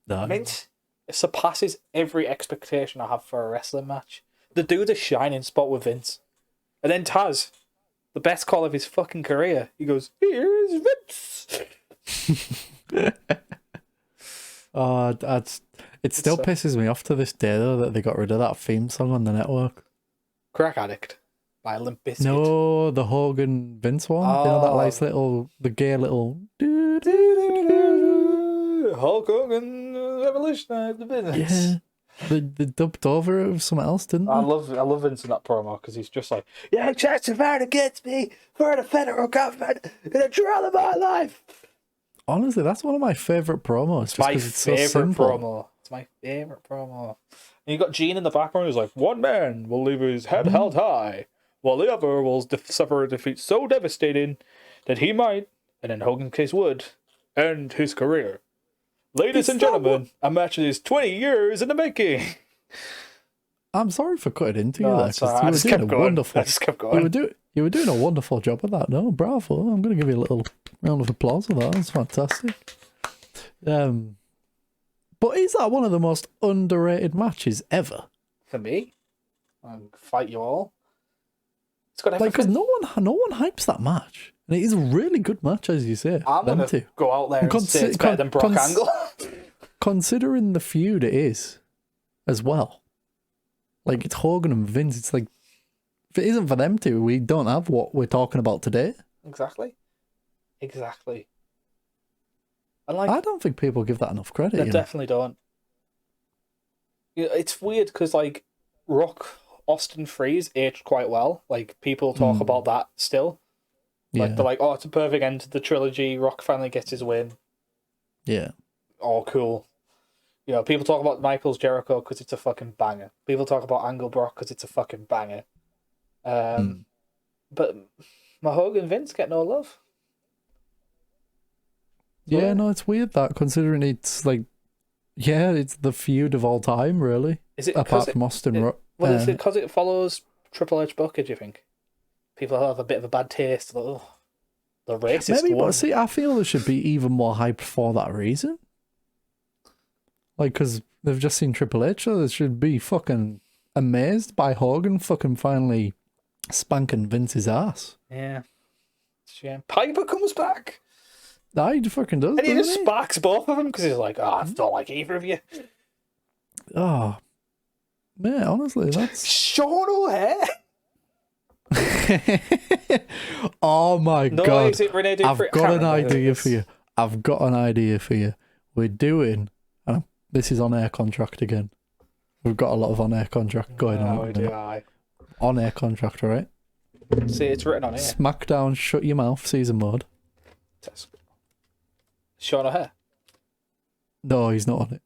No. Vince surpasses every expectation I have for a wrestling match. The dude a shining spot with Vince, and then Taz. The best call of his fucking career. He goes, "Here's Vince." Oh, it still pisses me off to this day though that they got rid of that theme song on the network. Crack Addict by Limp Bizkit. No, the Hogan Vince one. You know that nice little, the gay little. Hulk Hogan revolutionized the business. Yeah. They dubbed over it with something else, didn't they? I love Vince in that promo because he's just like, "Yeah, testified against me for the federal government in a trial of my life." Honestly, that's one of my favourite promos. It's my favourite promo. It's my favourite promo. And you got Gene in the background who's like, "One man will leave his head held high, while the other will suffer a defeat so devastating that he might, and in Hogan's case would, end his career. Ladies and gentlemen, a match that is 20 years in the making." I'm sorry for cutting into you there. I just kept going. You were doing a wonderful job of that. No, bravo. I'm going to give you a little round of applause for that. That's fantastic. But is that one of the most underrated matches ever? For me, I'll fight you all. It's got everything. Because no one hypes that match. And it is a really good match, as you say. I'm going to go out there and say it's better than Brock Angle. Considering the feud it is, as well. Like, it's Hogan and Vince. It's like, if it isn't for them two, we don't have what we're talking about today. Exactly. And like, I don't think people give that enough credit. They definitely don't. It's weird because, like, Rock, Austin Freeze aged quite well. Like, people talk about that still. Like, they're like, "Oh, it's a perfect end to the trilogy. Rock finally gets his win." Yeah. Oh, cool. You know, people talk about Michaels Jericho because it's a fucking banger. People talk about Angle Brock because it's a fucking banger. But my Hogan Vince get no love. Yeah, no, it's weird that, considering it's like, yeah, it's the feud of all time, really. Is it apart from Austin Rock? Well, is it because it follows Triple H Booker, do you think? People have a bit of a bad taste. Like, oh, the racist Maybe, one. But see, I feel there should be even more hype for that reason. Like, because they've just seen Triple H, so they should be fucking amazed by Hogan fucking finally spanking Vince's ass. Yeah. Shame. Piper comes back. He fucking does. And he just sparks both of them because he's like, "Oh, I don't like either of you." Oh, man, honestly, that's... Sean O'Hare? Oh my God. Is it Rene Dupree? I've got an idea for you. I've got an idea for you. We're doing... This is on-air contract again. We've got a lot of on-air contract going on. On-air contract, right? See, it's written on here. SmackDown Shut Your Mouth season mode. Sean O'Hare? No, he's not on it.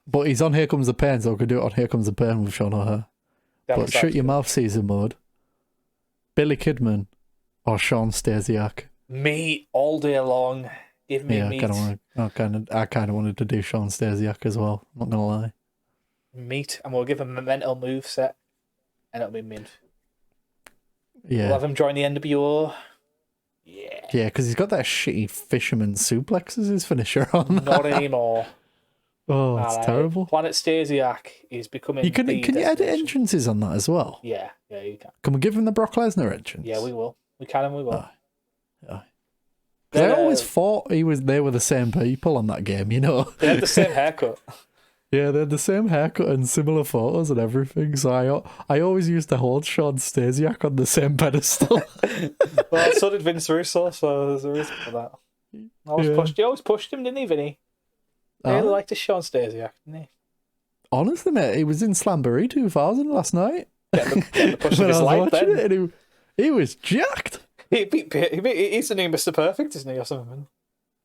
But he's on Here Comes the Pain, so we could do it on Here Comes the Pain with Sean O'Hare. But shut your mouth, season mode. Billy Kidman or Sean Stasiak. Meat all day long. Give me meat. I kind of wanted to do Sean Stasiak as well. I'm not gonna lie. Meat, and we'll give him a mental move set, and it'll be mint. Yeah. We'll have him join the NWO. Yeah. Yeah, because he's got that shitty fisherman suplex as his finisher on. Not anymore. Oh, it's terrible. Planet Stasiak is becoming. Can you edit entrances on that as well? Yeah, you can. Can we give him the Brock Lesnar entrance? Yeah, we will. We can and we will. I always thought they were the same people on that game, you know. They had the same haircut. Yeah, they had the same haircut and similar photos and everything. So I always used to hold Sean Stasiak on the same pedestal. Well, so did Vince Russo, so there's a reason for that. He always pushed him, didn't he, Vinny? He really liked his Sean Stasiak, didn't he? Honestly, mate, he was in Slamboree 2000 last night. Getting the push of his life then. And he was jacked. He's the new Mr. Perfect, isn't he, or something?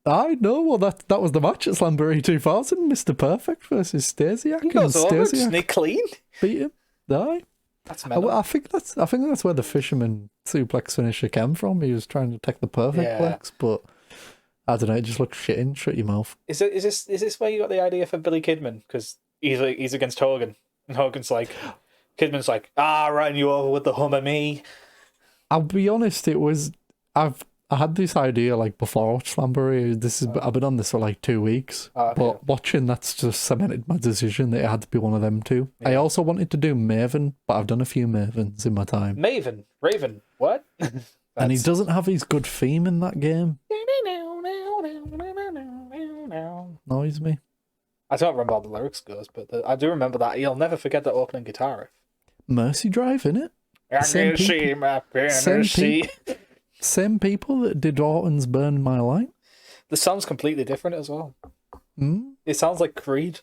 I know. Well, that was the match at Slamboree 2000. Mr. Perfect versus Stasiak. He goes over and Stasiak sneak clean. beat him. Aye. That's mental. I think that's where the fisherman suplex finisher came from. He was trying to take the perfect plex, but I don't know. It just looked shitting. Shut your mouth. Is this where you got the idea for Billy Kidman? Because he's against Hogan, and Hogan's like, Kidman's like, ran you over with the Hummer me. I'll be honest. I had this idea like before I watched Slamboree. I've been on this for like 2 weeks, but watching that's just cemented my decision that it had to be one of them two. Yeah. I also wanted to do Maven, but I've done a few Mavens in my time. Raven, what? And he doesn't have his good theme in that game. Annoys me. I don't remember how the lyrics goes, but I do remember that. You'll never forget the opening guitar riff. Mercy Drive, innit? Same people that did Orton's Burn My Light. The sound's completely different as well. Mm? It sounds like Creed.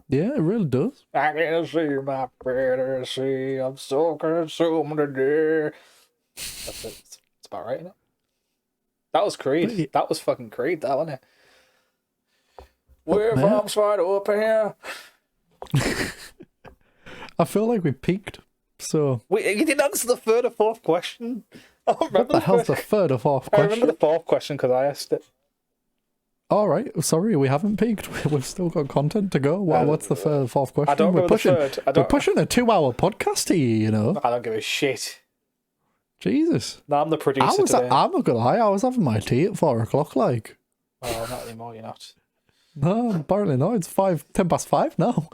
Yeah, it really does. I can see my fantasy. I'm so consumed today. That's it. It's about right, isn't it? That was Creed. That was fucking Creed, that wasn't it? We're from wide open here. I feel like we peaked. So wait, you didn't answer the third or fourth question. What the hell's the third or fourth question? I remember the fourth question because I asked it. All right, sorry, we haven't peaked. We've still got content to go. What's the fourth question? I don't remember the third. We're pushing a 2-hour podcast here, you know. I don't give a shit. Jesus. No, I'm the producer today. I'm not gonna lie. I was having my tea at 4 o'clock. Like. Oh, not anymore. You're not. No, apparently not. It's 10 past 5 now.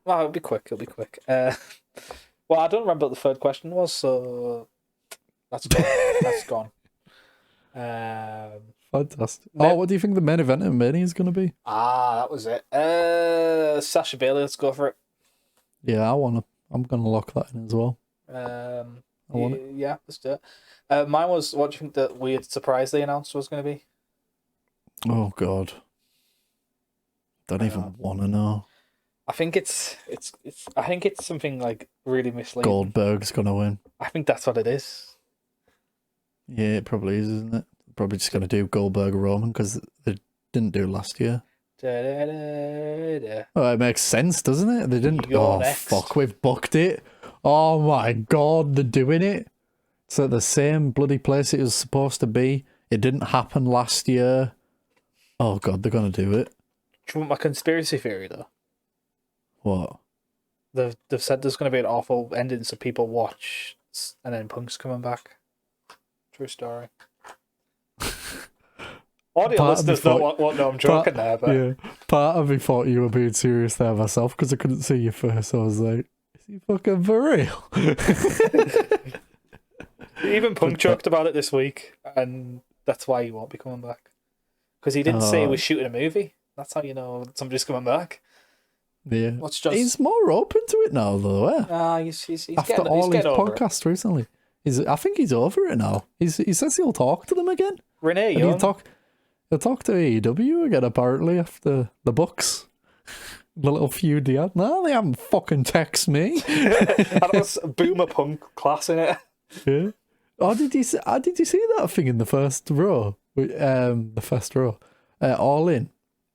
Well, it'll be quick. Well, I don't remember what the third question was, so that's gone. Fantastic. What do you think the main event in Mania is going to be? That was it. Sasha Bailey, let's go for it. Yeah, I'm going to lock that in as well. Yeah, let's do it. Mine was, what do you think the weird surprise they announced was going to be? Oh, God. Don't even want to know. I think it's something like really misleading. Goldberg's gonna win. I think that's what it is. Yeah, it probably is, isn't it? Probably just gonna do Goldberg Roman because they didn't do it last year. Well, it makes sense, doesn't it? They didn't. Next. Fuck, we've booked it. Oh my God, they're doing it. It's at the same bloody place it was supposed to be. It didn't happen last year. Oh God, they're gonna do it. Do you want my conspiracy theory though? What? They've said there's going to be an awful ending, so people watch, and then Punk's coming back. True story. Audio listeners don't know I'm joking there, but yeah, part of me thought you were being serious there myself because I couldn't see you first. So I was like, "Is he fucking for real?" Even Punk joked about it this week, and that's why he won't be coming back because he didn't say he was shooting a movie. That's how you know somebody's coming back. Yeah, he's more open to it now, though. He's after getting, all his podcasts recently, I think he's over it now. He says he'll talk to them again. Renee Young. He'll talk to AEW again apparently after the Bucks. The little feud he had. No, they haven't fucking text me. That was Boomer Punk class in it. Yeah. Did you see that thing in the first row? All In.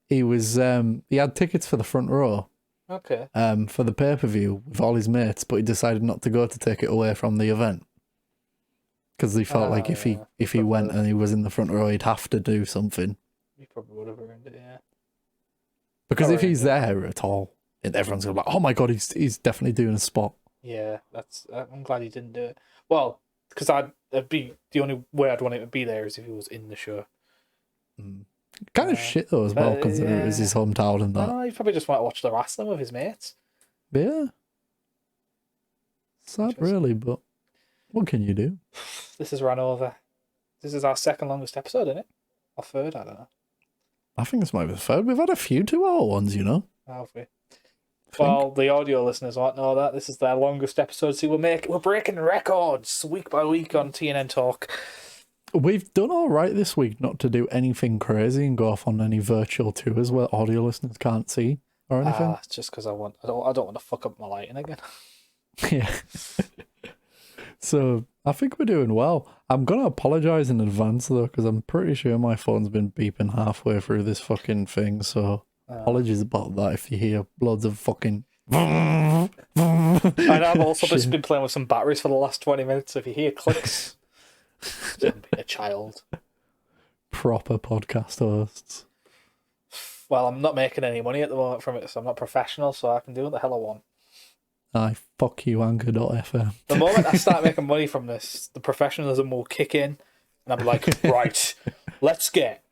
He was he had tickets for the front row. Okay. for the pay-per-view with all his mates, but he decided not to go to take it away from the event. Because he felt like if he went and he was in the front row, he'd have to do something. He probably would have ruined it, yeah. Because if he's there at all, everyone's going to be like, oh my God, he's definitely doing a spot. Yeah, I'm glad he didn't do it. Well, because that'd be the only way I'd want him to be there is if he was in the show. Kind of shit though as well, considering it was his hometown and that. No, he probably just want to watch the wrestling with his mates. Yeah. Sad really, but what can you do? This has run over. This is our second longest episode, isn't it? Or third, I don't know. I think this might be the third. We've had a few 2-hour ones, you know. Have we? Well, the audio listeners won't know that. This is their longest episode, so we're breaking records week by week on TNN Talk. We've done all right this week not to do anything crazy and go off on any virtual tours where audio listeners can't see or anything. It's just because I don't want to fuck up my lighting again. Yeah. So I think we're doing well. I'm going to apologise in advance though, because I'm pretty sure my phone's been beeping halfway through this fucking thing, so apologies about that if you hear loads of fucking... And I've also just been playing with some batteries for the last 20 minutes, so if you hear clicks, don't be a child. Proper podcast hosts. Well, I'm not making any money at the moment from it, so I'm not professional, so I can do what the hell I want. Aye, fuck you, Anchor.fm. The moment I start making money from this, the professionalism will kick in, and I'll be like, right, let's get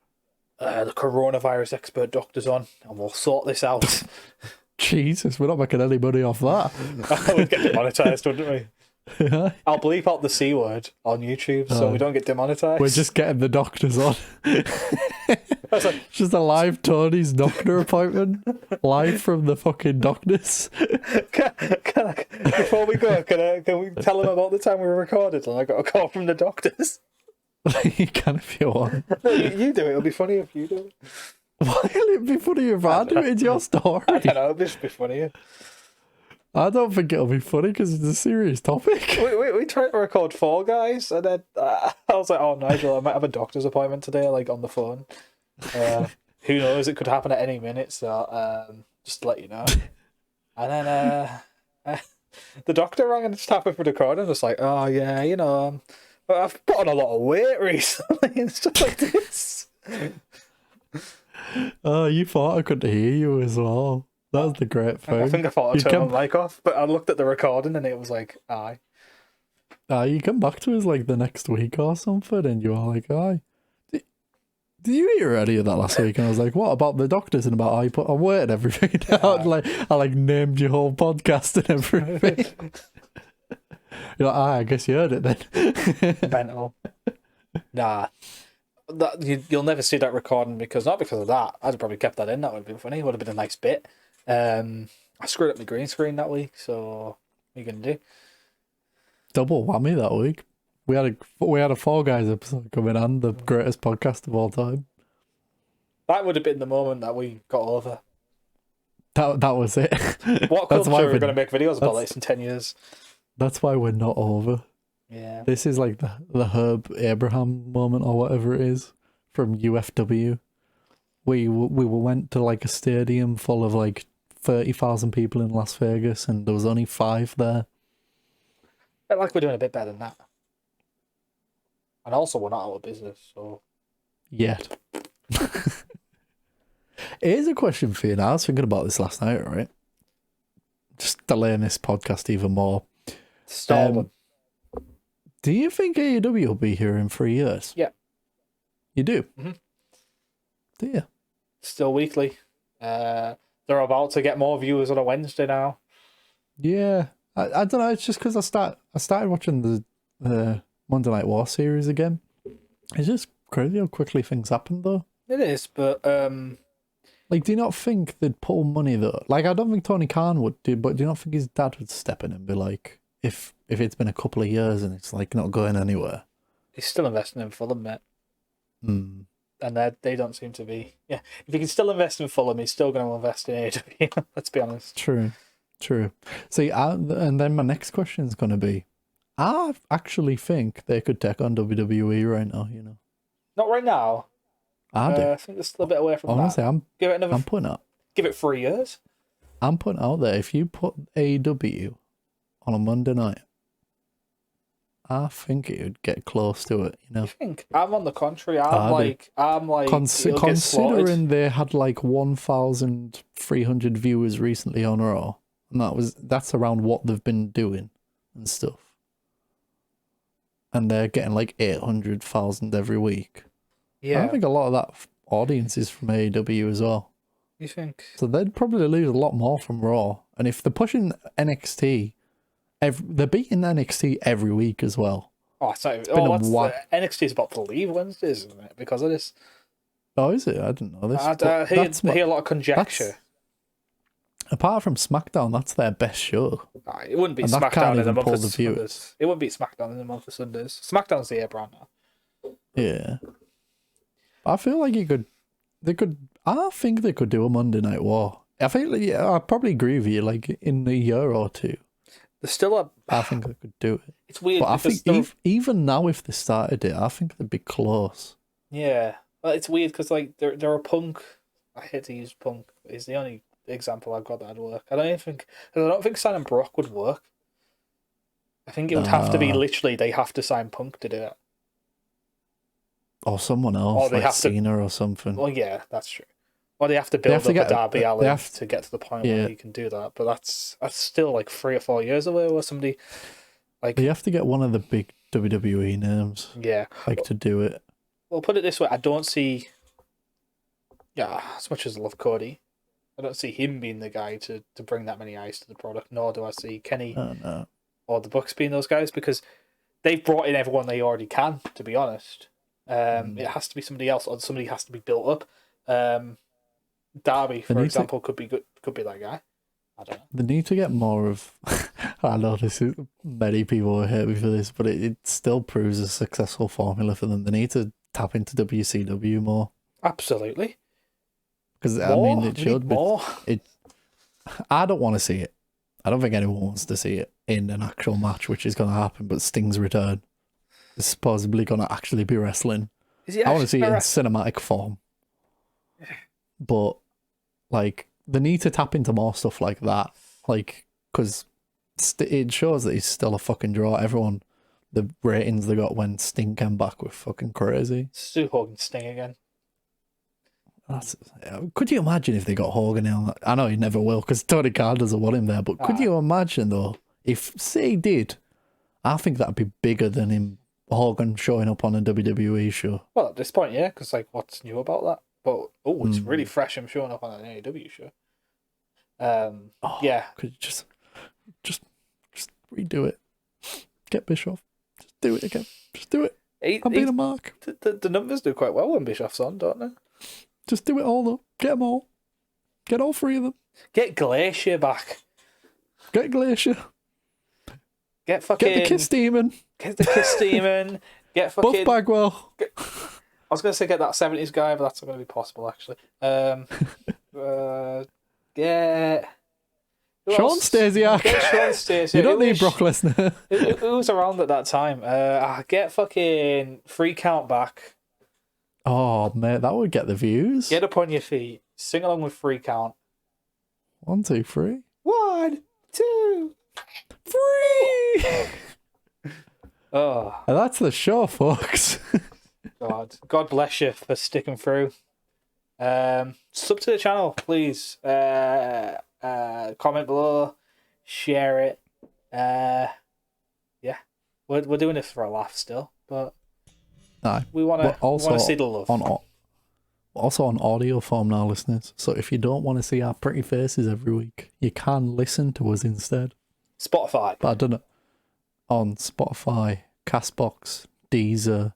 the coronavirus expert doctors on, and we'll sort this out. Jesus, we're not making any money off that. We'd get demonetized, wouldn't we? I'll bleep out the C word on YouTube so we don't get demonetized. We're just getting the doctors on. Just a live Tony's doctor appointment. Live from the fucking doctors. Before we go, can we tell them about the time we recorded and I got a call from the doctors? You can if you want. No, you do it. It'll be funny if you do it. Why will it be funny if I do it? It's your story. I don't know. It'll just be funny. I don't think it'll be funny because it's a serious topic. We tried to record Fall Guys, and then I was like, "Oh, Nigel, I might have a doctor's appointment today, like on the phone. Who knows? It could happen at any minute. So just to let you know." And then the doctor rang and just happened for the call, and was like, "Oh yeah, you know, I've put on a lot of weight recently and stuff like this." Oh, you thought I couldn't hear you as well. That was the great thing. I think I thought I turned my mic off, but I looked at the recording and it was like, aye. You come back to us like the next week or something and you are like, aye. Did you hear any of that last week? And I was like, what about the doctors and about how you put on weight and everything? I named your whole podcast and everything. You're like, I guess you heard it then. Mental. Nah. You'll never see that recording not because of that. I'd have probably kept that in. That would have been funny. It would have been a nice bit. I screwed up my green screen that week, so what are you gonna do? Double whammy that week. We had a Fall Guys episode coming on, the greatest podcast of all time. That would have been the moment that we got over. That was it. What culture are we going to make videos about this in 10 years? That's why we're not over. Yeah. This is like the Herb Abraham moment or whatever it is from UFW. We went to like a stadium full of like 30,000 people in Las Vegas and there was only 5 there. I feel like we're doing a bit better than that. And also we're not out of business, so... Yet. Here's a question for you now. I was thinking about this last night, right? Just delaying this podcast even more. Stolen. Do you think AEW will be here in 3 years? Yeah. You do? Mm-hmm. Do you? Still weekly. They're about to get more viewers on a Wednesday now. Yeah. I don't know. It's just because I started watching the Monday Night War series again. It's just crazy how quickly things happen, though. It is, but... Like, do you not think they'd pull money, though? Like, I don't think Tony Khan would do, but do you not think his dad would step in and be like, if it's been a couple of years and it's, like, not going anywhere? He's still investing in Fulham, mate. Hmm. And they don't seem to be... Yeah, if he can still invest in Fulham, he's still going to invest in AEW. Let's be honest. True. See, and then my next question is going to be, I actually think they could take on WWE right now, you know. Not right now. I do. I think they're still a bit away from Honestly, that. I'm putting up. up. Give it 3 years. I'm putting out there, if you put AEW on a Monday night, I think it would get close to it, you know. You think? I'm on the contrary. I do. I'm like, it'll get slaughtered. Considering they had like 1,300 viewers recently on Raw, and that's around what they've been doing and stuff. And they're getting like 800,000 every week. Yeah. I think a lot of that audience is from AEW as well. You think? So they'd probably lose a lot more from Raw. And if they're pushing NXT, they're beating NXT every week as well. Oh, sorry. NXT is about to leave Wednesdays, isn't it? Because of this. Oh, is it? I didn't know this. I hear a lot of conjecture. Apart from SmackDown, that's their best show. It wouldn't be And that SmackDown can't in the even month pull of the Sundays. viewers. It wouldn't be SmackDown in the month of Sundays. SmackDown's the air brand now. Yeah. I feel like I think they could do a Monday Night War. I probably agree with you, like in a year or two. There's still I think they could do it. It's weird. But I think even now, if they started it, I think they'd be close. Yeah. Well, it's weird because like they're a Punk. I hate to use Punk. He's the only example I've got that'd work. I don't think signing Brock would work. I think it would have to be literally they have to sign Punk to do it. Or someone else, or like Cena or something. Well, yeah, that's true. Or they have to build up a Darby Allin to get to the point where you can do that. But that's still like 3 or 4 years away where somebody like... You have to get one of the big WWE names. Yeah. Like to do it. Well, put it this way, I don't see... Yeah, as much as I love Cody, I don't see him being the guy to bring that many eyes to the product, nor do I see Kenny or the Bucks being those guys, because they've brought in everyone they already can, to be honest. It has to be somebody else, or somebody has to be built up. Darby, for example, could be that guy. I don't know. They need to get more of... I know many people will hate me for this, but it still proves a successful formula for them. They need to tap into WCW more. Absolutely. Because, I mean, it should be... I don't want to see it. I don't think anyone wants to see it in an actual match, which is going to happen, but Sting's return is supposedly going to actually be wrestling. I want to see it in cinematic form. But, like, they need to tap into more stuff like that. Like, because it shows that he's still a fucking draw. Everyone, the ratings they got when Sting came back were fucking crazy. Stu Hogan Sting again. Could you imagine if they got Hogan in? I know he never will because Tony Khan doesn't want him there. But could you imagine though, if say he did, I think that'd be bigger than him Hogan showing up on a WWE show. Well, at this point, yeah, because like, what's new about that? But it's really fresh. Him showing up on an AEW show. Yeah. Could you just redo it? Get Bischoff. Just do it again. Just do it. I'm being a mark. The numbers do quite well when Bischoff's on, don't they? Just do it all though. Get them all. Get all 3 of them. Get Glacier back. Get Glacier. Get the Kiss Demon. Get the Kiss Demon. Get fucking Buff Bagwell. I was going to say get that 70s guy, but that's not going to be possible actually. Get Sean Stasiak. Get Sean Stasiak. You don't need Brock Lesnar. Who was around at that time? Get fucking Free Count back. Oh, mate, that would get the views. Get up on your feet. Sing along with Free Count. 1, 2, 3. 1, 2, 3. Oh, And that's the show, folks. God bless you for sticking through. Sub to the channel, please. Comment below. Share it. Yeah, we're doing this for a laugh still, but. No, we want to see the love. Also on audio form now, listeners. So if you don't want to see our pretty faces every week, you can listen to us instead. Spotify. But I don't know. On Spotify, Castbox, Deezer,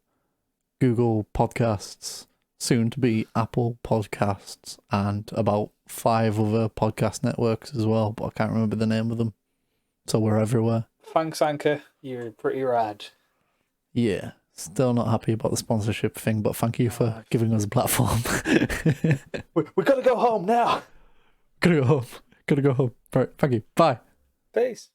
Google Podcasts, soon to be Apple Podcasts, and about 5 other podcast networks as well, but I can't remember the name of them. So we're everywhere. Thanks, Anchor. You're pretty rad. Yeah. Still not happy about the sponsorship thing, but thank you for giving us a platform. we gotta go home now. Gotta go home. Right, thank you. Bye. Peace.